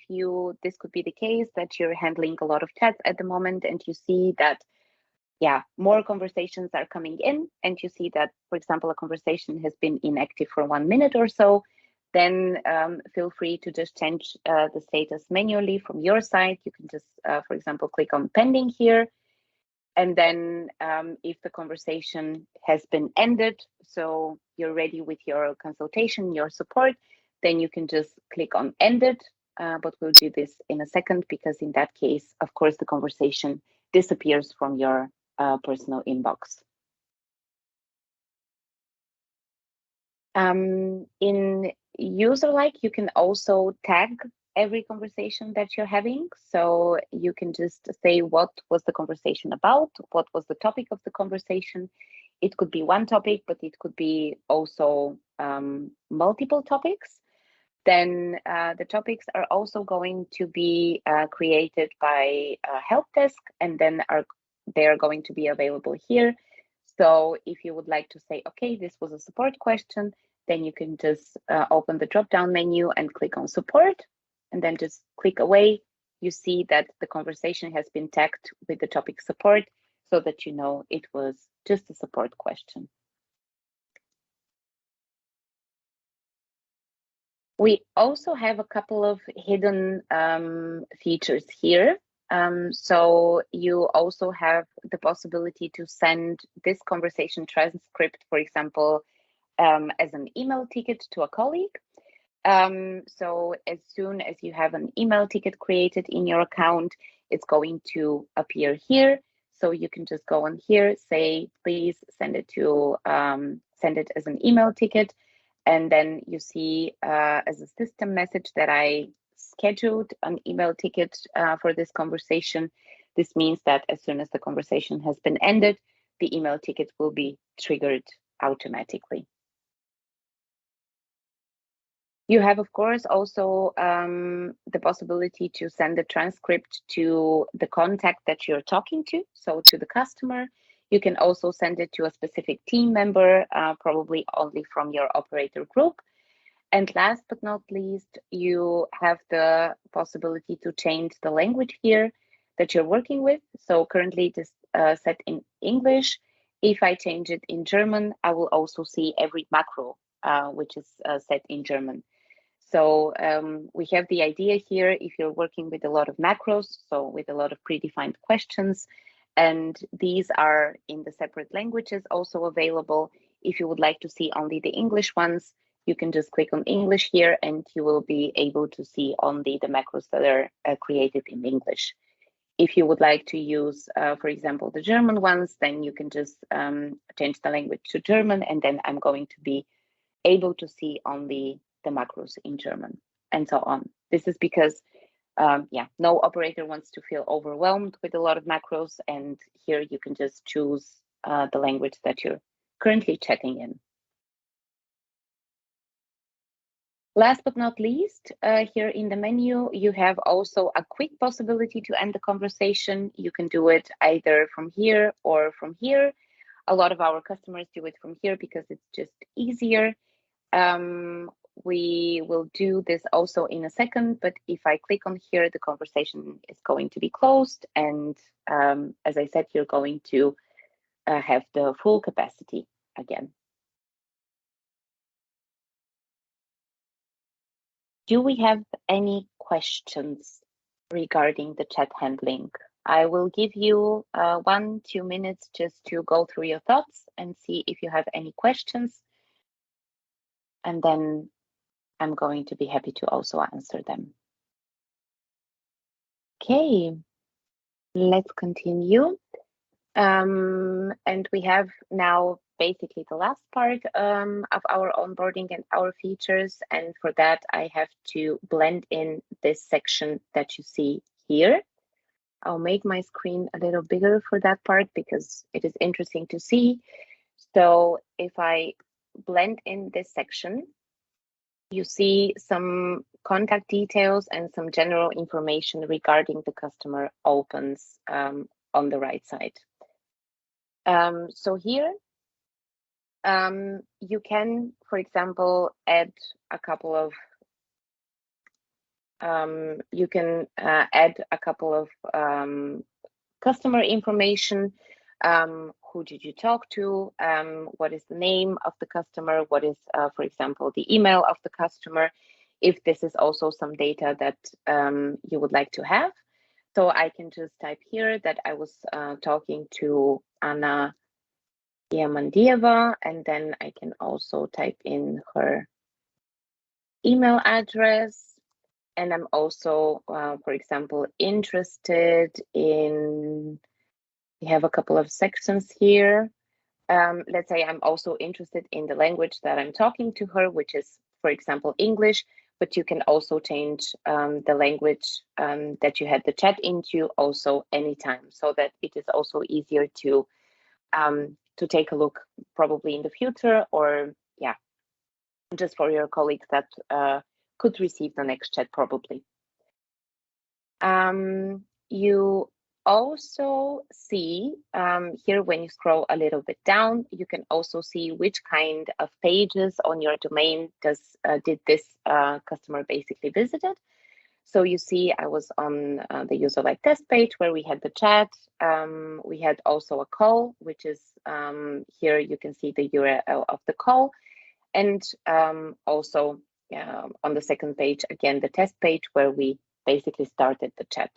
this could be the case that you're handling a lot of chats at the moment and you see that, yeah, more conversations are coming in, and you see that, for example, a conversation has been inactive for 1 minute or so, then feel free to just change the status manually from your side. You can just, for example, click on pending here. And then if the conversation has been ended, so you're ready with your consultation, your support, then you can just click on ended. But we'll do this in a second, because in that case, of course, the conversation disappears from your personal inbox. In Userlike, you can also tag every conversation that you're having. So you can just say what was the conversation about, what was the topic of the conversation. It could be one topic, but it could be also multiple topics. Then the topics are also going to be created by help desk, and then they are going to be available here. So if you would like to say, okay, this was a support question, then you can just open the drop-down menu and click on support, and then just click away. You see that the conversation has been tagged with the topic support, so that you know it was just a support question. We also have a couple of hidden features here. So you also have the possibility to send this conversation transcript, for example, as an email ticket to a colleague. So as soon as you have an email ticket created in your account, it's going to appear here. So you can just go on here, say, please send it as an email ticket. And then you see as a system message that I scheduled an email ticket for this conversation. This means that as soon as the conversation has been ended, the email ticket will be triggered automatically. You have, of course, also the possibility to send the transcript to the contact that you're talking to, so to the customer. You can also send it to a specific team member, probably only from your operator group. And last but not least, you have the possibility to change the language here that you're working with. So currently it is set in English. If I change it in German, I will also see every macro, which is set in German. So we have the idea here, if you're working with a lot of macros, so with a lot of predefined questions, and these are in the separate languages also available. If you would like to see only the English ones, you can just click on English here and you will be able to see only the macros that are created in English. If you would like to use, for example, the German ones, then you can just change the language to German, and then I'm going to be able to see only the macros in German, and so on. This is because no operator wants to feel overwhelmed with a lot of macros, and here you can just choose the language that you're currently chatting in. Last but not least, here in the menu, you have also a quick possibility to end the conversation. You can do it either from here or from here. A lot of our customers do it from here because it's just easier. We will do this also in a second, but if I click on here, the conversation is going to be closed. And as I said, you're going to have the full capacity again. Do we have any questions regarding the chat handling? I will give you 1-2 minutes just to go through your thoughts and see if you have any questions. And then I'm going to be happy to also answer them. Okay, let's continue. And we have now basically the last part of our onboarding and our features. And for that, I have to blend in this section that you see here. I'll make my screen a little bigger for that part because it is interesting to see. So if I blend in this section, you see some contact details and some general information regarding the customer opens on the right side. So here, you can, for example, add a couple of customer information. Who did you talk to? What is the name of the customer? What is, for example, the email of the customer? If this is also some data that you would like to have. So I can just type here that I was talking to Anna Diamandieva, and then I can also type in her email address. And I'm also, for example, interested in, we have a couple of sections here. Let's say I'm also interested in the language that I'm talking to her, which is, for example, English, but you can also change the language that you had the chat into also anytime, so that it is also easier to take a look probably in the future, or yeah, just for your colleagues that could receive the next chat probably. You also see here, when you scroll a little bit down, you can also see which kind of pages on your domain did this customer basically visited. So you see I was on the Userlike test page where we had the chat. We had also a call, which is here you can see the URL of the call. And also on the second page, again, the test page where we basically started the chat.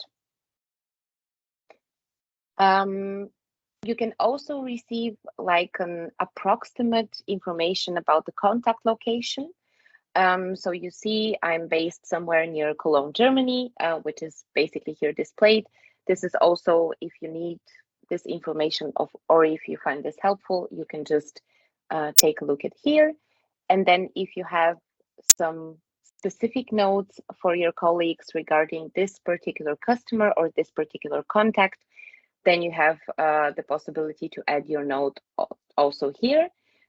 You can also receive like an approximate information about the contact location. So you see I'm based somewhere near Cologne, Germany, which is basically here displayed. This is also, if you need this information or if you find this helpful, you can just take a look at here. And then if you have some specific notes for your colleagues regarding this particular customer or this particular contact, then you have the possibility to add your note also here.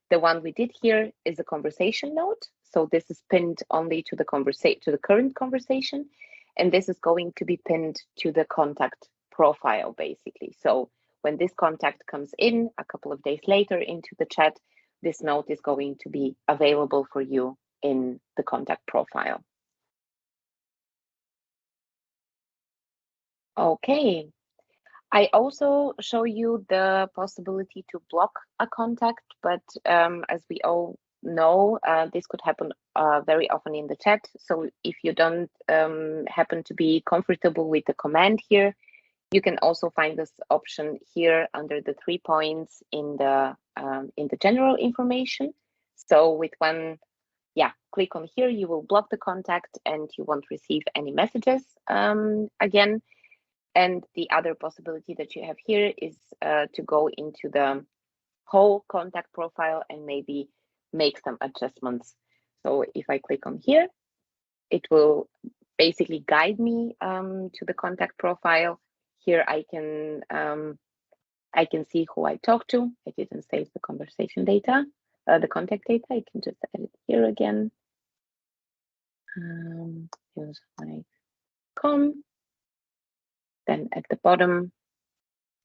The one we did here is a conversation note. So this is pinned only to the current conversation, and this is going to be pinned to the contact profile basically. So when this contact comes in a couple of days later into the chat, this note is going to be available for you in the contact profile. Okay. I also show you the possibility to block a contact, but as we all know, this could happen very often in the chat. So if you don't happen to be comfortable with the command here, you can also find this option here under the 3 points in the general information. So with one click on here, you will block the contact and you won't receive any messages again. And the other possibility that you have here is to go into the whole contact profile and maybe make some adjustments. So if I click on here, it will basically guide me to the contact profile. Here I can see who I talked to. I didn't save the conversation data, the contact data. I can just add it here again. Userlike.com. Then at the bottom,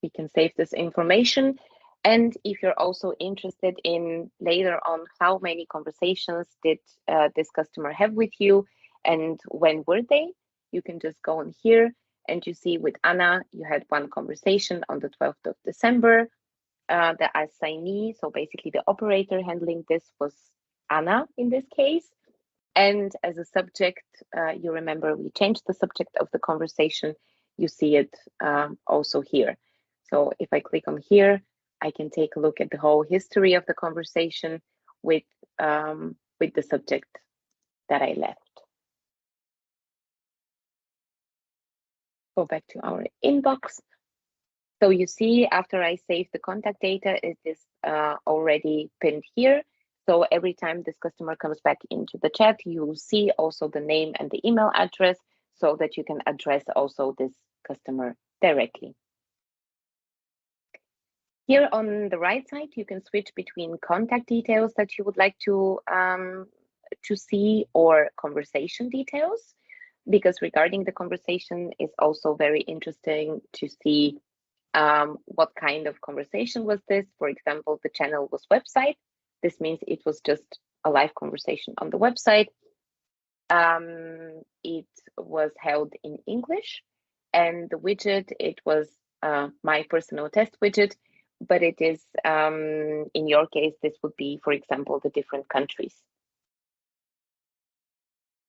we can save this information. And if you're also interested in later on how many conversations did this customer have with you and when were they, you can just go on here and you see with Anna, you had one conversation on the 12th of December. The assignee, so basically the operator handling this was Anna in this case. And as a subject, you remember we changed the subject of the conversation. You see it also here. So if I click on here, I can take a look at the whole history of the conversation with the subject that I left. Go back to our inbox. So you see, after I save the contact data, it is already pinned here. So every time this customer comes back into the chat, you will see also the name and the email address so that you can address also this customer directly. Here on the right side, you can switch between contact details that you would like to see or conversation details, because regarding the conversation is also very interesting to see what kind of conversation was this. For example, the channel was website. This means it was just a live conversation on the website. It was held in English, and the widget, it was my personal test widget, but it is, in your case, this would be, for example, the different countries.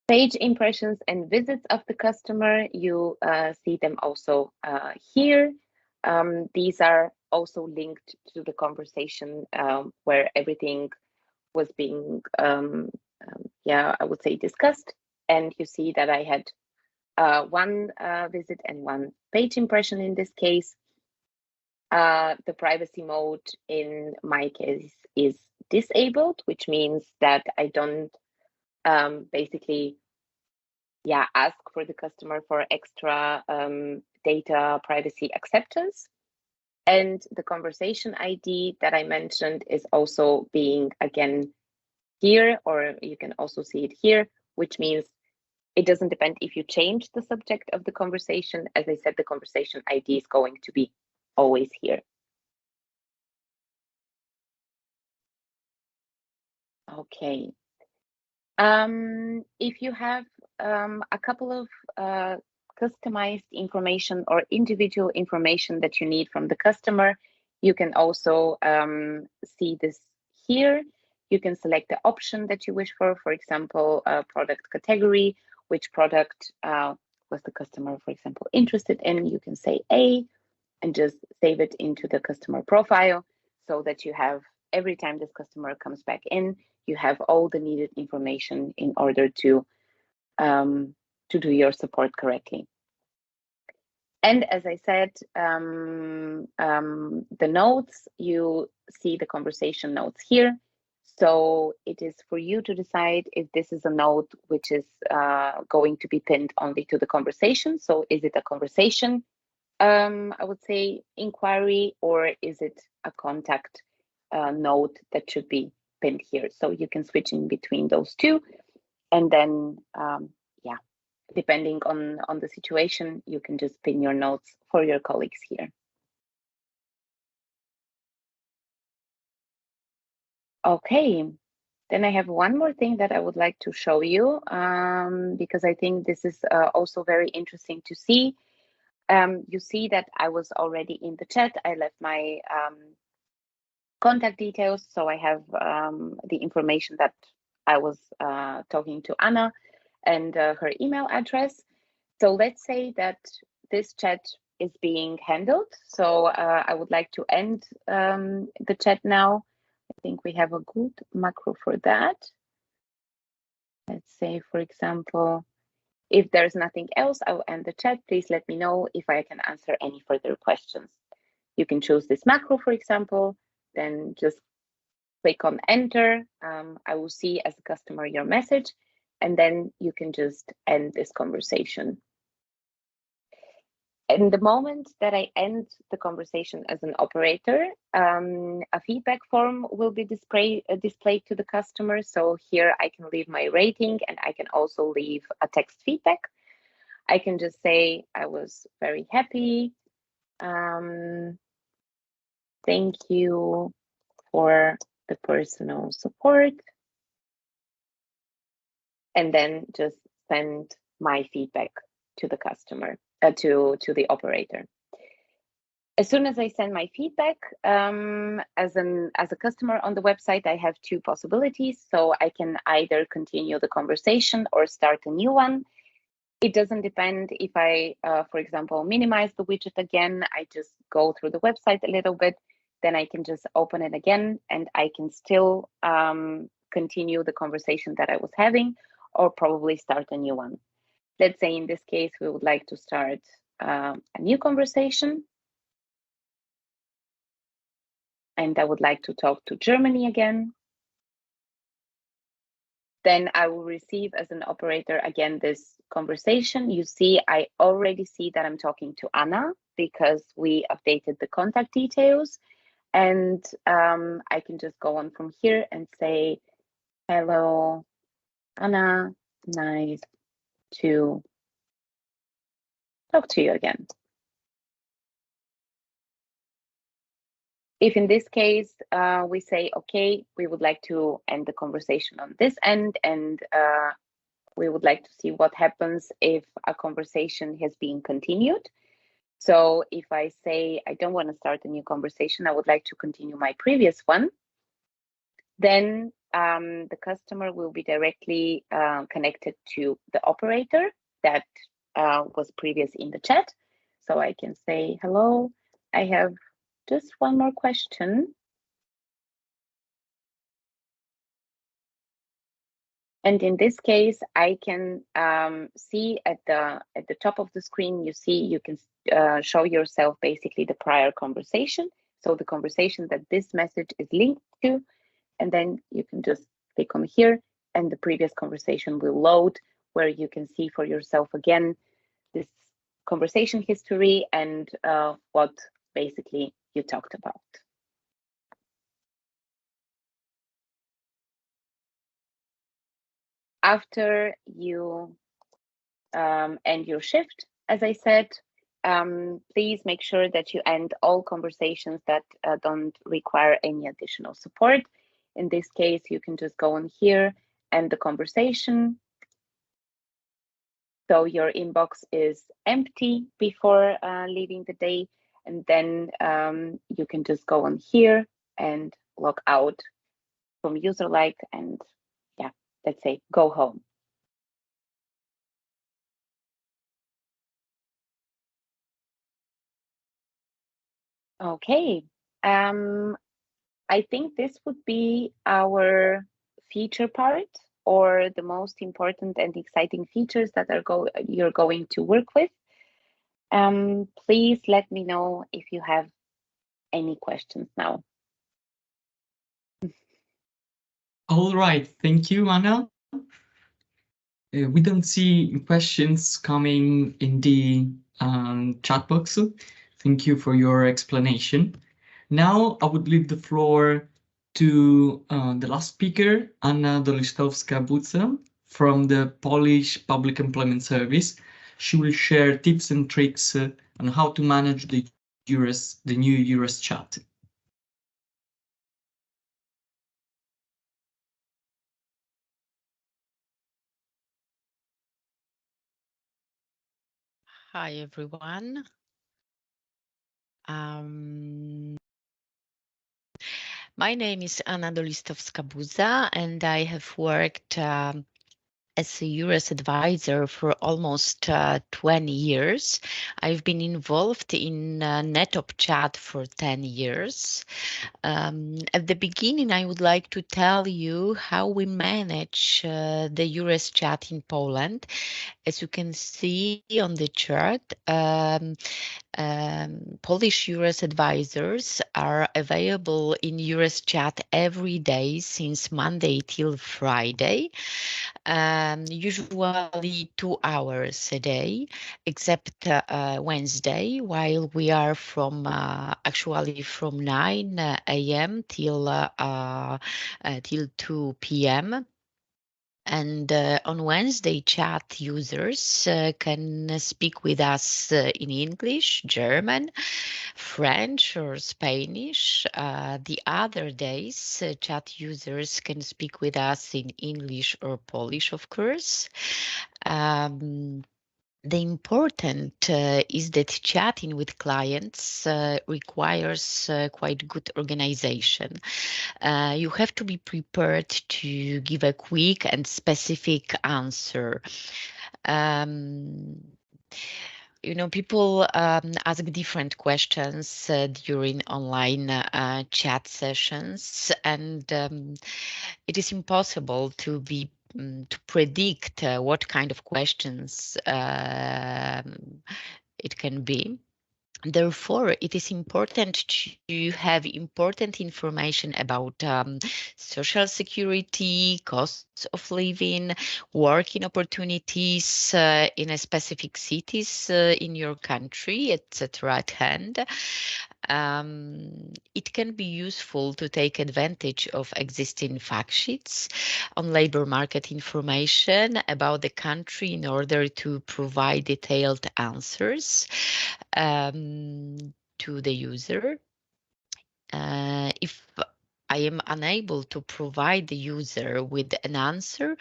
Page impressions and visits of the customer, you see them also here. These are also linked to the conversation where everything was being, I would say, discussed. And you see that I had one visit and one page impression in this case. The privacy mode in my case is disabled, which means that I don't basically ask for the customer for extra data privacy acceptance. And the conversation ID that I mentioned is also being, again, here, or you can also see it here, which means it doesn't depend if you change the subject of the conversation. As I said, the conversation ID is going to be always here. Okay. If you have a couple of customized information or individual information that you need from the customer, you can also see this here. You can select the option that you wish for example, product category, which product was the customer, for example, interested in. You can say A and just save it into the customer profile so that you have, every time this customer comes back in, you have all the needed information in order to do your support correctly. And as I said, the notes, you see the conversation notes here. So it is for you to decide if this is a note which is going to be pinned only to the conversation. So is it a conversation, I would say, inquiry, or is it a contact note that should be pinned here? So you can switch in between those two. And then, yeah, depending on the situation, you can just pin your notes for your colleagues here. Okay, then I have one more thing that I would like to show you, because I think this is also very interesting to see. You see that I was already in the chat. I left my contact details, so I have the information that I was talking to Anna and her email address. So let's say that this chat is being handled. So I would like to end the chat now. I think we have a good macro for that. Let's say, for example, if there's nothing else, I will end the chat. Please let me know if I can answer any further questions. You can choose this macro, for example, then just click on enter. I will see as a customer your message, and then you can just end this conversation. In the moment that I end the conversation as an operator, a feedback form will be displayed to the customer. So here I can leave my rating, and I can also leave a text feedback. I can just say I was very happy. Thank you for the personal support. And then just send my feedback to the customer, to the operator. As soon as I send my feedback, as a customer on the website, I have two possibilities. So I can either continue the conversation or start a new one. It doesn't depend if I, for example, minimize the widget again. I just go through the website a little bit, then I can just open it again, and I can still continue the conversation that I was having, or probably start a new one. Let's say in this case, we would like to start a new conversation. And I would like to talk to Germany again. Then I will receive as an operator again this conversation. You see, I already see that I'm talking to Anna because we updated the contact details. And I can just go on from here and say, hello, Anna, nice to talk to you again. If in this case, we say, okay, we would like to end the conversation on this end, and we would like to see what happens if a conversation has been continued. So if I say, I don't want to start a new conversation, I would like to continue my previous one, then the customer will be directly connected to the operator that was previous in the chat. So I can say, hello, I have just one more question. And in this case, I can see at the top of the screen, you see, you can show yourself basically the prior conversation. So the conversation that this message is linked to, and then you can just click on here and the previous conversation will load where you can see for yourself again this conversation history and what basically you talked about. After you end your shift, as I said, please make sure that you end all conversations that don't require any additional support. In this case, you can just go on here, end the conversation. So your inbox is empty before leaving the day, and then you can just go on here and log out from Userlike and, yeah, let's say go home. Okay, I think this would be our feature part, or the most important and exciting features that you're going to work with. Please let me know if you have any questions now. All right, thank you, Anna. We don't see questions coming in the chat box. Thank you for your explanation. Now I would leave the floor to the last speaker, Anna Dolistowska-Buca from the Polish Public Employment Service. She will share tips and tricks on how to manage the new EURES chat. Hi, everyone. My name is Anna Dolistowska-Buca, and I have worked as a EURES advisor for almost 20 years. I've been involved in NetOp chat for 10 years. At the beginning, I would like to tell you how we manage the EURES chat in Poland. As you can see on the chart, Polish EURES advisors are available in EURES chat every day since Monday till Friday, usually 2 hours a day, except Wednesday, while we are actually from 9 a.m. till 2 p.m. And on Wednesday, chat users can speak with us in English, German, French, or Spanish. The other days, chat users can speak with us in English or Polish, of course. The important is that chatting with clients requires quite good organization. You have to be prepared to give a quick and specific answer. People ask different questions during online chat sessions, and it is impossible to predict what kind of questions it can be. Therefore, it is important to have important information about social security, costs of living, working opportunities in a specific cities in your country, etc. at hand. It can be useful to take advantage of existing fact sheets on labor market information about the country in order to provide detailed answers to the user. If I am unable to provide the user with an answer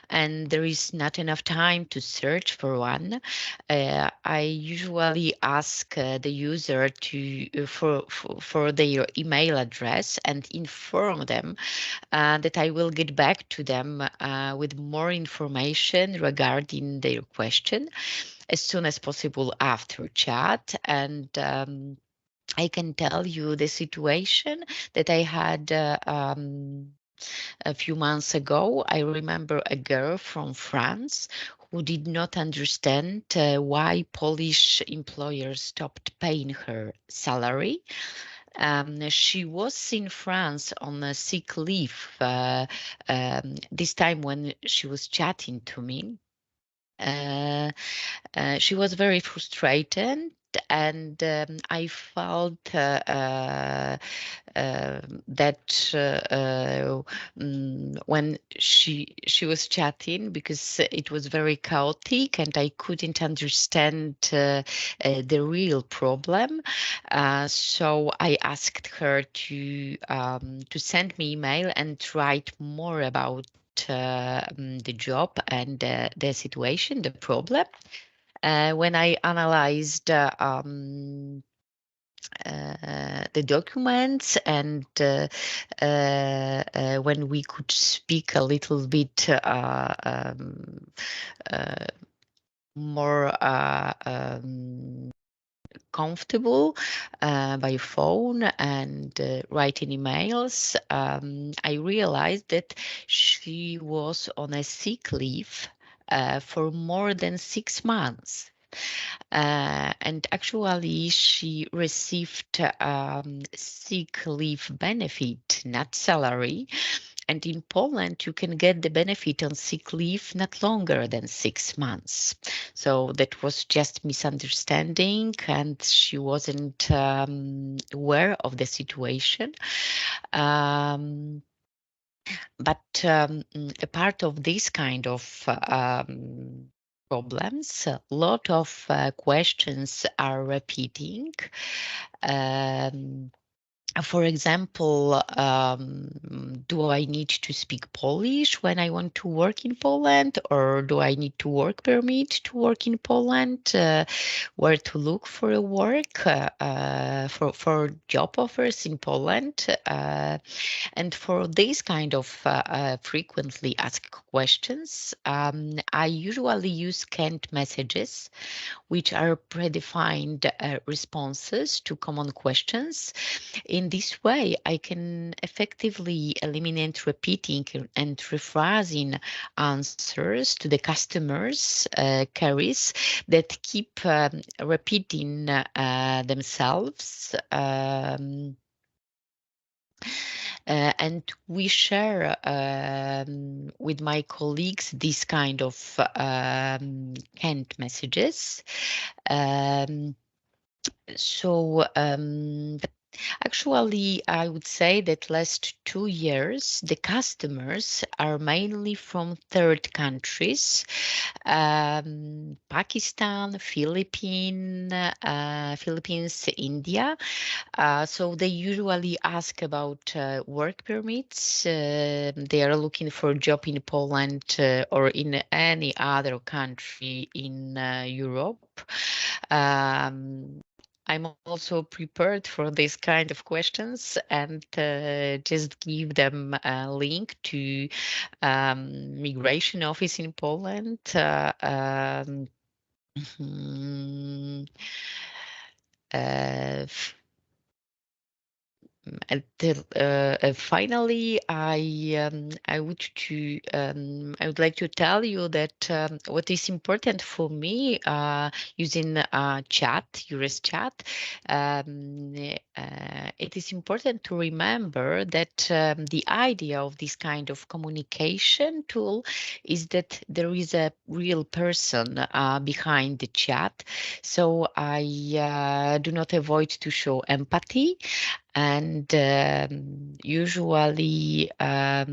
and there is not enough time to search for one, I usually ask the user for their email address and inform them that I will get back to them with more information regarding their question as soon as possible after chat. And I can tell you the situation that I had a few months ago. I remember a girl from France who did not understand why Polish employers stopped paying her salary. She was in France on a sick leave this time when she was chatting to me. She was very frustrated, and I felt that when she was chatting, because it was very chaotic and I couldn't understand the real problem. So I asked her to send me email and write more about the job and the situation, the problem. When I analyzed the documents and when we could speak a little bit more comfortable by phone and writing emails, I realized that she was on a sick leave for more than 6 months. And actually, she received sick leave benefit, not salary. And in Poland, you can get the benefit on sick leave not longer than 6 months. So that was just misunderstanding, and she wasn't aware of the situation. But a part of this kind of problems, a lot of questions are repeating. For example, do I need to speak Polish when I want to work in Poland, or do I need to work permit to work in Poland? Where to look for a work, for job offers in Poland? And for these kind of frequently asked questions, I usually use canned messages, which are predefined responses to common questions. In this way, I can effectively eliminate repeating and rephrasing answers to the customers' queries that keep repeating themselves. And we share with my colleagues this kind of canned messages. Actually, I would say that last 2 years, the customers are mainly from third countries, Pakistan, Philippines, India. So they usually ask about work permits. They are looking for a job in Poland or in any other country in Europe. I'm also prepared for this kind of questions and just give them a link to migration office in Poland. Finally, I would like to tell you that what is important for me using chat, EURES chat, it is important to remember that the idea of this kind of communication tool is that there is a real person behind the chat. So I do not avoid to show empathy. And usually at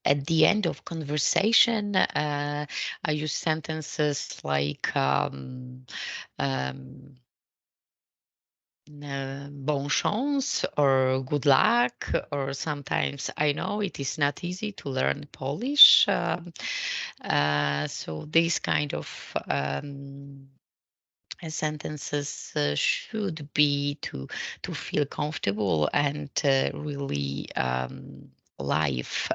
the end of conversation, I use sentences like bon chance or good luck, or sometimes I know it is not easy to learn Polish. So these kind of sentences should be to feel comfortable and really live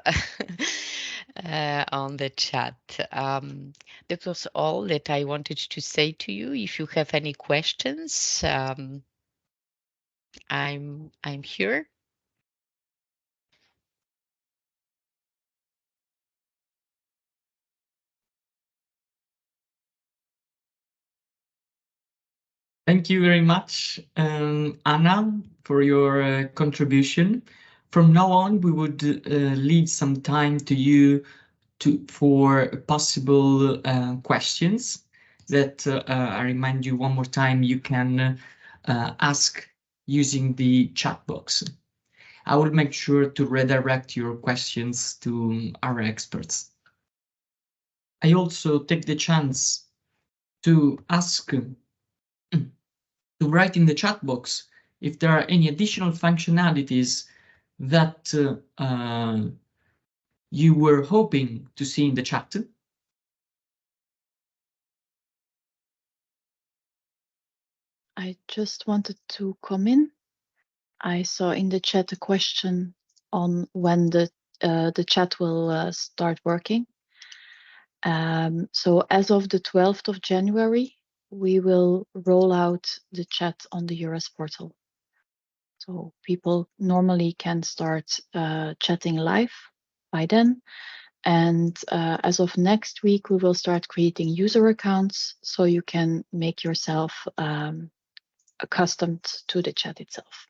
on the chat. That was all that I wanted to say to you. If you have any questions, I'm here. Thank you very much, Anna, for your contribution. From now on, we would leave some time to you for possible questions that I remind you one more time you can ask using the chat box. I will make sure to redirect your questions to our experts. I also take the chance to ask to write in the chat box if there are any additional functionalities that you were hoping to see in the chat. I just wanted to come in. I saw in the chat a question on when the chat will start working. So as of the 12th of January, we will roll out the chat on the EURES portal. So people normally can start chatting live by then. And as of next week, we will start creating user accounts so you can make yourself accustomed to the chat itself.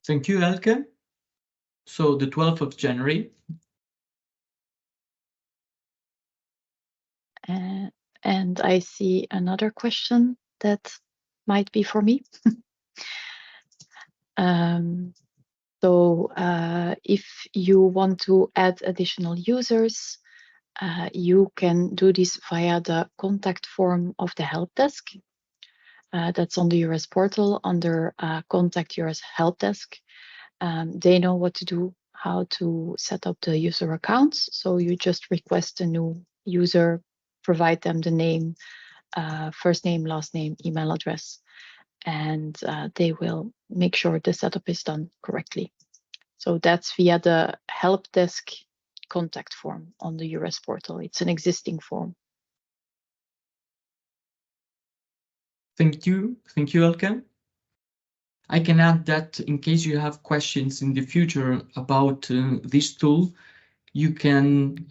Thank you, Elke. So the 12th of January. And I see another question that might be for me. So if you want to add additional users, you can do this via the contact form of the help desk. That's on the EURES portal under Contact EURES Help Desk. They know what to do, how to set up the user accounts. So you just request a new user, provide them the name, first name, last name, email address, and they will make sure the setup is done correctly. So that's via the help desk contact form on the EURES portal. It's an existing form. Thank you, Elke. I can add that in case you have questions in the future about this tool, you can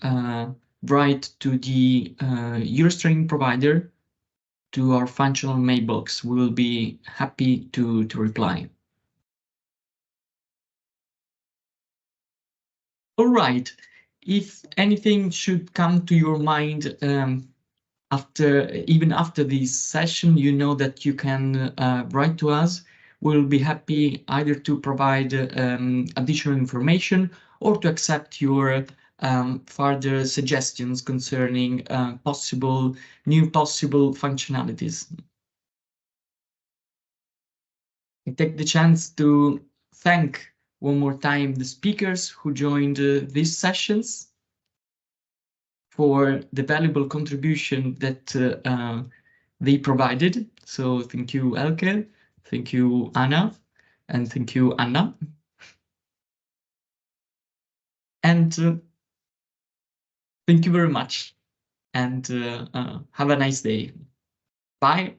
write to the EURES training provider, to our functional mailbox. We will be happy to reply. All right, if anything should come to your mind even after this session, you know that you can write to us. We'll be happy either to provide additional information or to accept your further suggestions concerning new possible functionalities. I take the chance to thank one more time the speakers who joined these sessions for the valuable contribution that they provided. So thank you, Elke, thank you, Anna, and thank you, Anna. And thank you very much, and have a nice day. Bye.